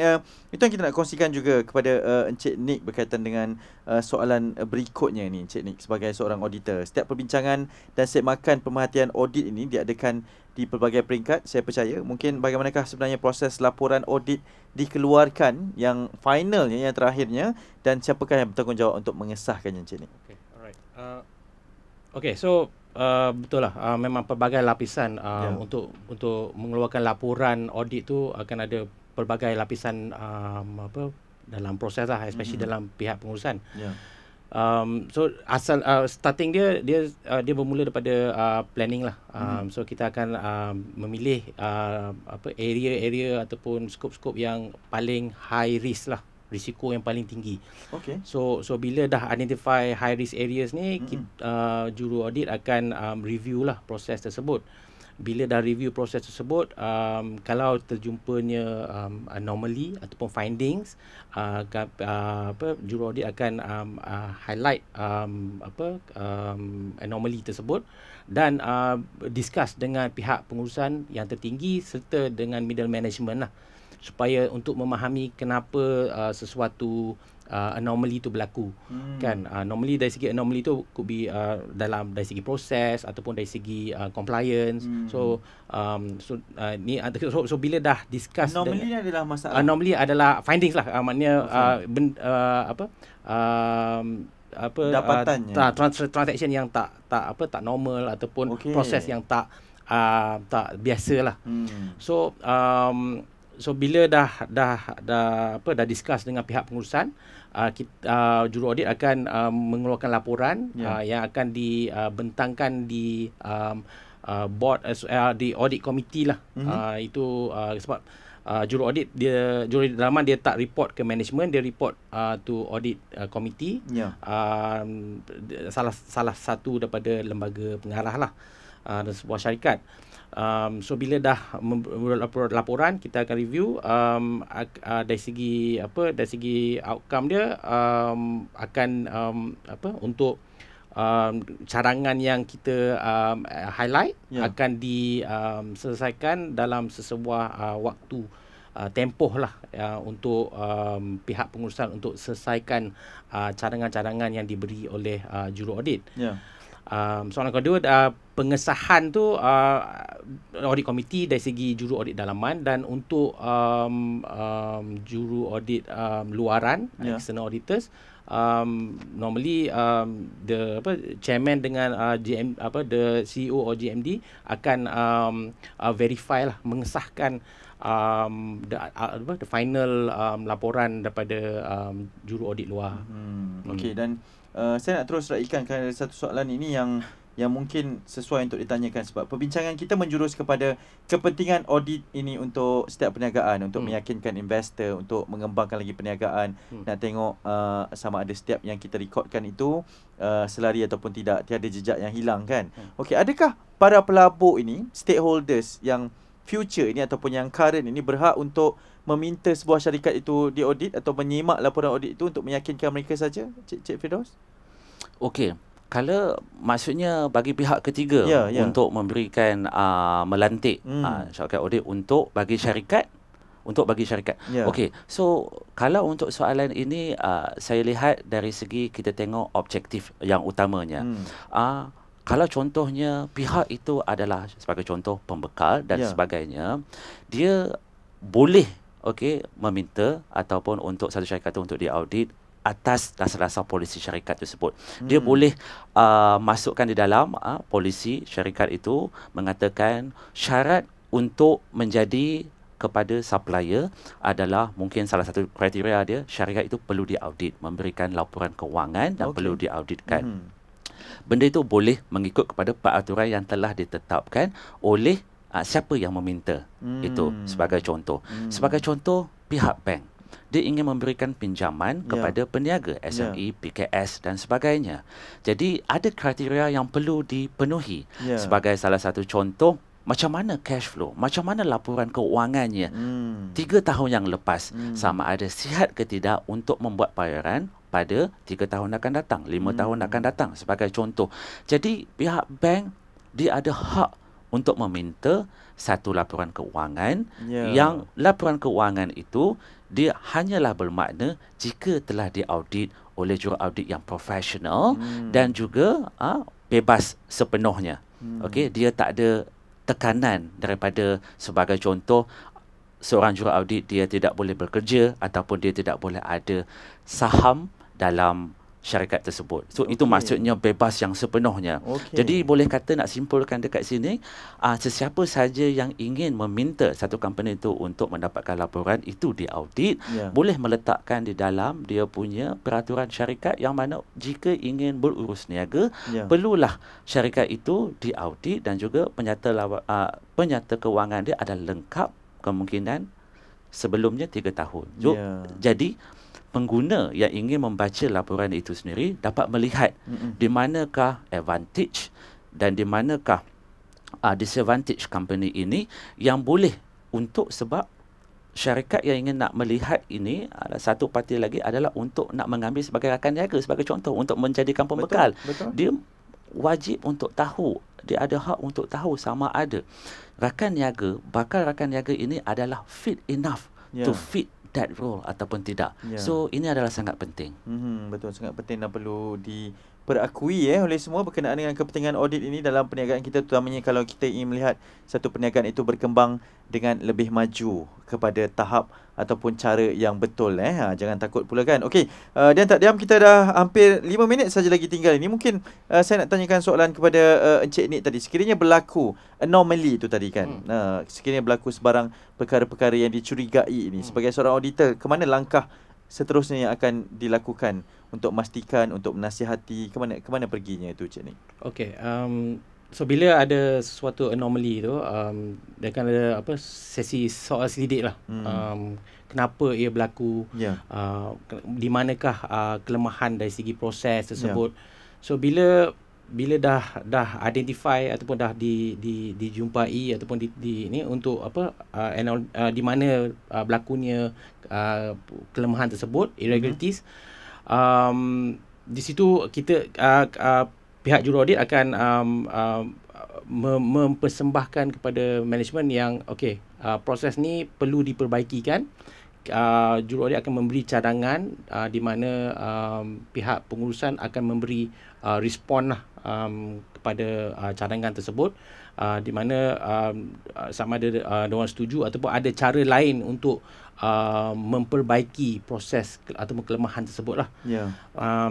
itu yang kita nak kongsikan juga kepada Encik Nick berkaitan dengan soalan berikutnya ni, Encik Nick sebagai seorang auditor. Setiap perbincangan dan segmakan pemerhatian audit ini diadakan di pelbagai peringkat. Saya percaya mungkin bagaimanakah sebenarnya proses laporan audit dikeluarkan yang finalnya, yang terakhirnya, dan siapakah yang bertanggungjawab untuk mengesahkannya, Encik Nick? Okay, alright. So betul lah, memang pelbagai lapisan untuk mengeluarkan laporan audit tu akan ada pelbagai lapisan dalam proses lah, especially dalam pihak pengurusan. So asal starting dia bermula daripada planning lah. So kita akan memilih area-area ataupun skop-skop yang paling high risk lah, risiko yang paling tinggi. Okay. So bila dah identify high risk areas ni, juru audit akan review lah proses tersebut. Bila dah review proses tersebut, kalau terjumpanya anomaly ataupun findings, juru audit akan highlight anomaly tersebut dan discuss dengan pihak pengurusan yang tertinggi serta dengan middle management lah, supaya untuk memahami kenapa sesuatu anomaly itu berlaku. Kan, normally dari segi anomaly itu could be dari segi proses ataupun dari segi compliance. So bila dah discuss, anomaly ni adalah masalah, anomaly adalah findings lah, maknanya dapatannya, transaction yang tak normal ataupun proses yang tak biasa lah. So bila dah discuss dengan pihak pengurusan, juru audit akan mengeluarkan laporan yang akan dibentangkan di board, di audit committee lah. Itu sebab juru audit dalaman dia tak report ke management, dia report to audit committee. Salah satu daripada lembaga pengarah lah dan sebuah syarikat. So bila dah laporan, kita akan review dari segi outcome dia, akan untuk cadangan yang kita highlight akan diselesaikan dalam sesebuah waktu tempoh lah untuk pihak pengurusan untuk selesaikan cadangan-cadangan yang diberi oleh juru audit. Soalan kedua, pengesahan tu audit committee dari segi juru audit dalaman, dan untuk juru audit luaran, external auditors, normally the chairman dengan the CEO or GMD akan verify lah, mengesahkan the final laporan daripada juru audit luar. Okey, dan saya nak terus raikan kerana satu soalan ini yang mungkin sesuai untuk ditanyakan, sebab perbincangan kita menjurus kepada kepentingan audit ini untuk setiap perniagaan, untuk meyakinkan investor untuk mengembangkan lagi perniagaan. Nak tengok sama ada setiap yang kita rekodkan itu selari ataupun tidak, tiada jejak yang hilang kan. Okey, adakah para pelabur ini, stakeholders yang future ini ataupun yang current ini, berhak untuk meminta sebuah syarikat itu diaudit atau menyimak laporan audit itu untuk meyakinkan mereka saja, Cik Firdaus? Okey, kalau maksudnya bagi pihak ketiga untuk memberikan melantik syarikat audit untuk bagi syarikat, Okey, so kalau untuk soalan ini saya lihat dari segi kita tengok objektif yang utamanya. Kalau contohnya pihak itu adalah sebagai contoh pembekal dan sebagainya, dia boleh meminta ataupun untuk satu syarikat itu untuk diaudit atas dasar-dasar polisi syarikat tersebut. Dia boleh masukkan di dalam polisi syarikat itu mengatakan syarat untuk menjadi kepada supplier adalah mungkin salah satu kriteria dia, syarikat itu perlu diaudit, memberikan laporan kewangan dan perlu diauditkan. Benda itu boleh mengikut kepada peraturan yang telah ditetapkan oleh siapa yang meminta itu sebagai contoh. Sebagai contoh, pihak bank. dia ingin memberikan pinjaman kepada peniaga SME, PKS dan sebagainya. Jadi ada kriteria yang perlu dipenuhi. Sebagai salah satu contoh, macam mana cash flow, macam mana laporan keuangannya 3 tahun yang lepas, sama ada sihat ke tidak untuk membuat bayaran pada 3 tahun akan datang, 5 tahun akan datang sebagai contoh. Jadi pihak bank dia ada hak untuk meminta satu laporan keuangan yang laporan keuangan itu dia hanyalah bermakna jika telah diaudit oleh juraaudit yang profesional dan juga bebas sepenuhnya. Okey, dia tak ada tekanan daripada, sebagai contoh, seorang juraaudit dia tidak boleh bekerja ataupun dia tidak boleh ada saham dalam syarikat tersebut. So itu maksudnya bebas yang sepenuhnya. Jadi boleh kata, nak simpulkan dekat sini, sesiapa saja yang ingin meminta satu company itu untuk mendapatkan laporan itu diaudit, boleh meletakkan di dalam dia punya peraturan syarikat yang mana jika ingin berurus niaga, perlulah syarikat itu diaudit dan juga penyata keuangan dia adalah lengkap kemungkinan sebelumnya 3 tahun. So, jadi pengguna yang ingin membaca laporan itu sendiri dapat melihat di manakah advantage dan di manakah disadvantage company ini yang boleh untuk, sebab syarikat yang ingin nak melihat ini, satu parti lagi adalah untuk nak mengambil sebagai rakan niaga, sebagai contoh, untuk menjadikan pembekal. Dia wajib untuk tahu, dia ada hak untuk tahu sama ada bakal rakan niaga ini adalah fit enough to fit that role ataupun tidak. So ini adalah sangat penting. Betul, sangat penting dan perlu diperakui oleh semua berkenaan dengan kepentingan audit ini dalam perniagaan kita, terutamanya kalau kita ingin melihat satu perniagaan itu berkembang dengan lebih maju kepada tahap ataupun cara yang betul. Jangan takut pula kan. Okey, dan tak diam, kita dah hampir 5 minit saja lagi tinggal. Ini mungkin saya nak tanyakan soalan kepada Encik Nik tadi. Sekiranya berlaku anomaly itu tadi kan, sekiranya berlaku sebarang perkara-perkara yang dicurigai ini, sebagai seorang auditor, ke mana langkah seterusnya yang akan dilakukan untuk memastikan, untuk menasihati, ke mana perginya itu, Encik Nik? Okey, so bila ada sesuatu anomaly tu, dia akan ada sesi soal selidik lah. Kenapa ia berlaku, di manakah kelemahan dari segi proses tersebut. So bila dah identify ataupun dah dijumpai ataupun di untuk di mana berlakunya kelemahan tersebut, irregularities, di situ kita pihak juraaudit akan mempersembahkan kepada management yang proses ni perlu diperbaikikan. Juraaudit akan memberi cadangan di mana pihak pengurusan akan memberi respon kepada cadangan tersebut, di mana sama ada diorang setuju ataupun ada cara lain untuk memperbaiki proses ataupun kelemahan tersebut lah.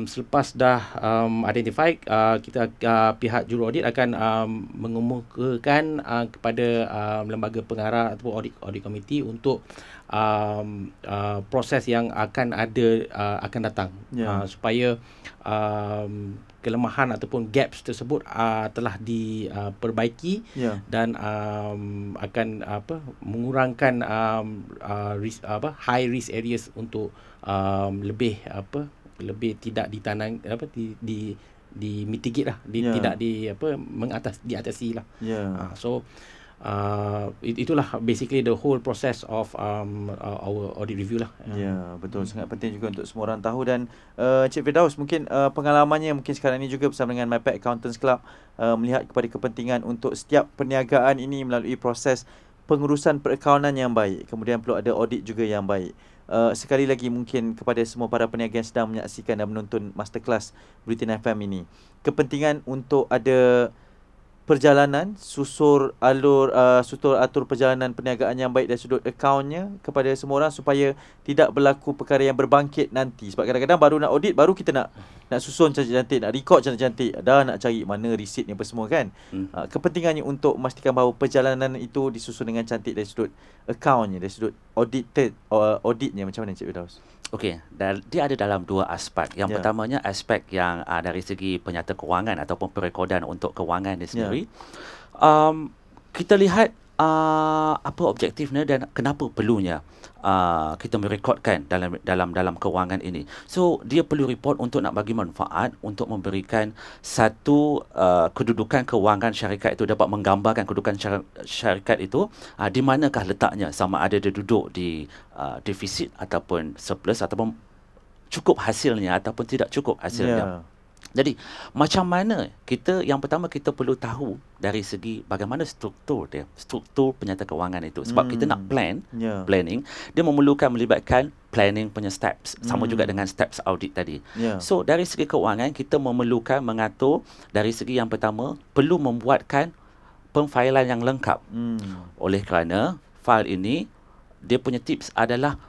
Selepas dah identify, kita pihak juraaudit akan mengemukakan kepada lembaga pengarah ataupun audit committee untuk proses yang akan datang, supaya kelemahan ataupun gaps tersebut telah diperbaiki dan akan mengurangkan high risk areas untuk lebih tidak ditanang di mitigate lah, tidak diatasi lah. So itulah basically the whole process of our audit review lah. Betul, sangat penting juga untuk semua orang tahu. Dan Cik Firdaus, mungkin pengalamannya mungkin sekarang ini juga bersama dengan MyPac Accountants Club, melihat kepada kepentingan untuk setiap perniagaan ini melalui proses pengurusan perakaunan yang baik, kemudian perlu ada audit juga yang baik. Sekali lagi mungkin kepada semua para peniaga yang sedang menyaksikan dan menonton masterclass Bulletin FM ini, kepentingan untuk ada perjalanan, sutur atur perjalanan perniagaan yang baik dari sudut akaunnya kepada semua orang, supaya tidak berlaku perkara yang berbangkit nanti. Sebab kadang-kadang baru nak audit, baru kita nak susun cantik-cantik, nak record cantik-cantik, dah nak cari mana receipt ni apa semua kan. Kepentingannya untuk memastikan bahawa perjalanan itu disusun dengan cantik dari sudut akaunnya, dari sudut auditnya. Macam mana Encik Firdaus? Okey, dia ada dalam dua aspek. Yang pertamanya aspek yang dari segi penyata kewangan ataupun perekodan untuk kewangan dia sendiri. Kita lihat apa objektifnya dan kenapa perlunya kita merekodkan dalam kewangan ini. So dia perlu report untuk nak bagi manfaat, untuk memberikan satu kedudukan kewangan syarikat itu, dapat menggambarkan kedudukan syarikat itu di manakah letaknya, sama ada dia duduk di defisit ataupun surplus, ataupun cukup hasilnya ataupun tidak cukup hasilnya. Jadi macam mana yang pertama kita perlu tahu dari segi bagaimana struktur penyata kewangan itu. Sebab kita nak planning, dia melibatkan planning punya steps, sama juga dengan steps audit tadi. So dari segi kewangan kita mengatur dari segi yang pertama, perlu membuatkan pemfailan yang lengkap. Oleh kerana file ini, dia punya tips adalah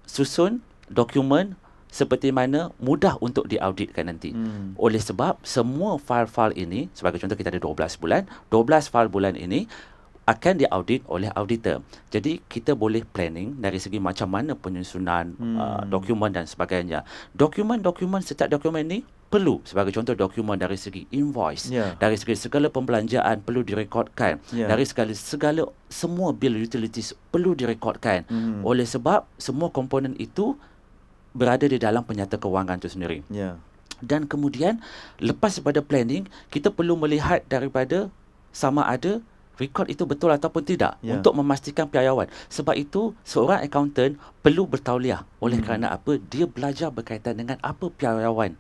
susun dokumen seperti mana mudah untuk diauditkan nanti. Oleh sebab semua file-file ini, sebagai contoh kita ada 12 bulan, 12 file bulan ini akan diaudit oleh auditor. Jadi kita boleh planning dari segi macam mana penyusunan dokumen dan sebagainya. Setiap dokumen ini perlu, sebagai contoh dokumen dari segi invoice, dari segi segala pembelanjaan perlu direkodkan, dari segala semua bill utilities perlu direkodkan. Oleh sebab semua komponen itu berada di dalam penyata kewangan itu sendiri. Dan kemudian lepas daripada planning, kita perlu melihat daripada sama ada rekod itu betul ataupun tidak untuk memastikan piawaian. Sebab itu seorang accountant perlu bertauliah. Oleh kerana apa? Dia belajar berkaitan dengan apa piawaian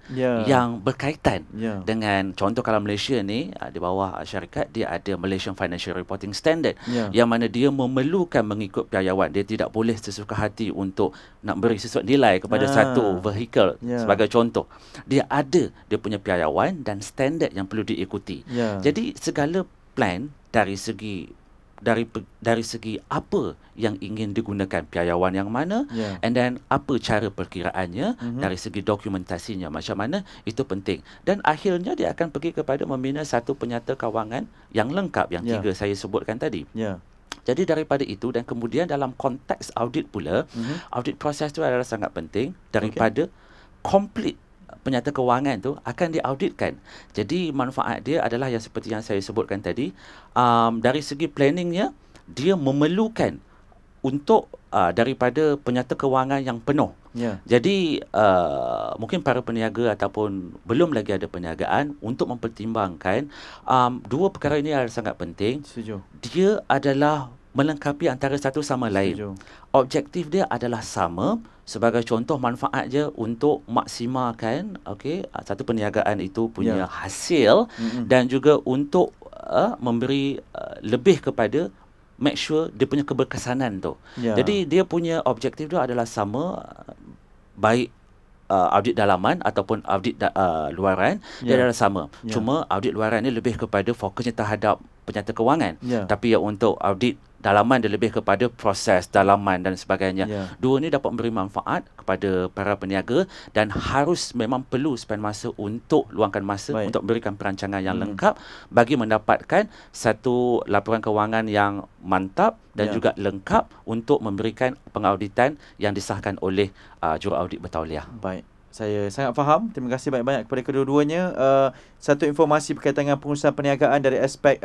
yang berkaitan dengan, contoh kalau Malaysia ni di bawah syarikat dia ada Malaysian Financial Reporting Standard, yang mana dia memerlukan mengikut piawaian. Dia tidak boleh sesuka hati untuk nak beri sesuatu nilai kepada satu vehicle. Sebagai contoh, dia punya piawaian dan standard yang perlu diikuti. Jadi segala plan dari segi apa yang ingin digunakan, piawaian yang mana, and then apa cara perkiraannya, dari segi dokumentasinya macam mana, itu penting. Dan akhirnya dia akan pergi kepada membina satu penyata kewangan yang lengkap, yang tiga saya sebutkan tadi. Jadi daripada itu, dan kemudian dalam konteks audit pula, audit proses itu adalah sangat penting. Daripada complete penyata kewangan tu akan diauditkan. Jadi manfaat dia adalah yang seperti yang saya sebutkan tadi, dari segi planningnya dia memerlukan untuk daripada penyata kewangan yang penuh. Jadi mungkin para peniaga ataupun belum lagi ada perniagaan, untuk mempertimbangkan dua perkara ini adalah sangat penting. Dia adalah melengkapi antara satu sama lain. Objektif dia adalah sama. Sebagai contoh, manfaat je untuk maksimalkan satu perniagaan itu punya hasil, dan juga untuk memberi lebih kepada make sure dia punya keberkesanan tu. Jadi dia punya objektif tu adalah sama, baik audit dalaman ataupun audit luaran, dia adalah sama. Cuma audit luaran ni lebih kepada fokusnya terhadap penyata kewangan. Tapi untuk audit dalaman dia lebih kepada proses dalaman dan sebagainya. Dua ni dapat memberi manfaat kepada para peniaga, dan harus memang perlu spend masa untuk luangkan masa untuk memberikan perancangan yang lengkap bagi mendapatkan satu laporan kewangan yang mantap dan juga lengkap untuk memberikan pengauditan yang disahkan oleh juruaudit bertauliah. Baik. Saya sangat faham. Terima kasih banyak-banyak kepada kedua-duanya. Satu informasi berkaitan dengan pengurusan perniagaan dari aspek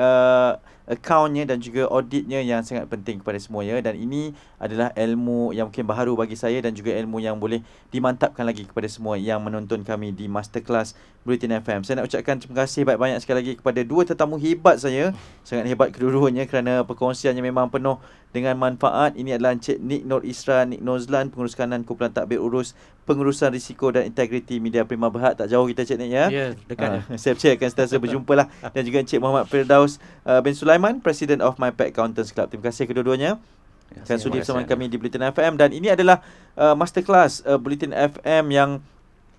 akaunnya dan juga auditnya yang sangat penting kepada semua ya. Dan ini adalah ilmu yang mungkin baharu bagi saya, dan juga ilmu yang boleh dimantapkan lagi kepada semua yang menonton kami di Masterclass Bulletin FM. Saya nak ucapkan terima kasih banyak-banyak sekali lagi kepada dua tetamu hebat saya. Sangat hebat kedua-duanya kerana perkongsiannya memang penuh dengan manfaat. Ini adalah Encik Nik Nur Isra, Nik Nozlan, Pengurus Kanan Kumpulan Tadbir Urus Pengurusan Risiko dan Integriti Media Prima Berhad. Tak jauh kita Encik Nik ya. Dekat. Saya percaya akan sentiasa berjumpa lah. Dan juga Encik Muhammad Firdaus bin Sulaiman, President of MyPac Accountants Club. Terima kasih kedua-duanya akan sudi bersama kami di Bulletin FM. Dan ini adalah Masterclass Bulletin FM yang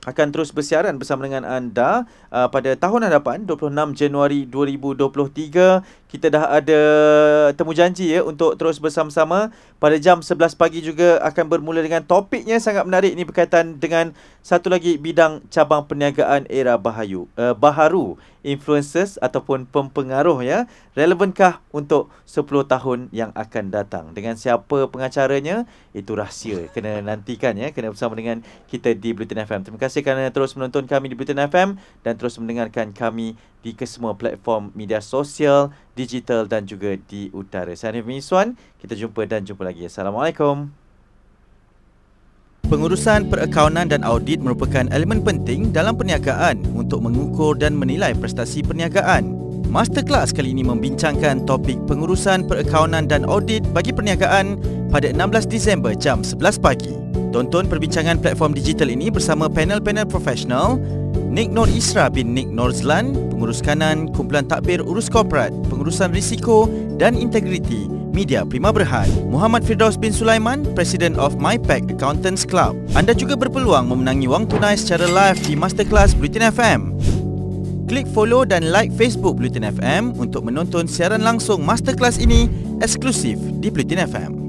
akan terus bersiaran bersama dengan anda pada tahun hadapan 26 Januari 2023. Kita dah ada temu janji ya untuk terus bersama-sama pada jam 11 pagi juga akan bermula dengan topiknya sangat menarik. Ini berkaitan dengan satu lagi bidang cabang perniagaan era baharu, influencers ataupun pempengaruh ya. Relevankah untuk 10 tahun yang akan datang? Dengan siapa pengacaranya? Itu rahsia. Kena nantikan ya, kena bersama dengan kita di Bulletin FM. Terima kasih kasih kerana terus menonton kami di Bulletin FM dan terus mendengarkan kami di kesemua platform media sosial, digital dan juga di utara. Saya Hanif Miswan, kita jumpa dan jumpa lagi. Assalamualaikum. Pengurusan perakaunan dan audit merupakan elemen penting dalam perniagaan untuk mengukur dan menilai prestasi perniagaan. Masterclass kali ini membincangkan topik pengurusan perakaunan dan audit bagi perniagaan pada 16 Disember jam 11 pagi. Tonton perbincangan platform digital ini bersama panel-panel profesional Nik Nur Isra bin Nik Norzlan, Pengurus Kanan Kumpulan Takbir Urus Korporat, Pengurusan Risiko dan Integriti Media Prima Berhad, Muhammad Firdaus bin Sulaiman, President of MyPack Accountants Club. Anda juga berpeluang memenangi wang tunai secara live di Masterclass Bulletin FM. Klik follow dan like Facebook Bulletin FM untuk menonton siaran langsung Masterclass ini eksklusif di Bulletin FM.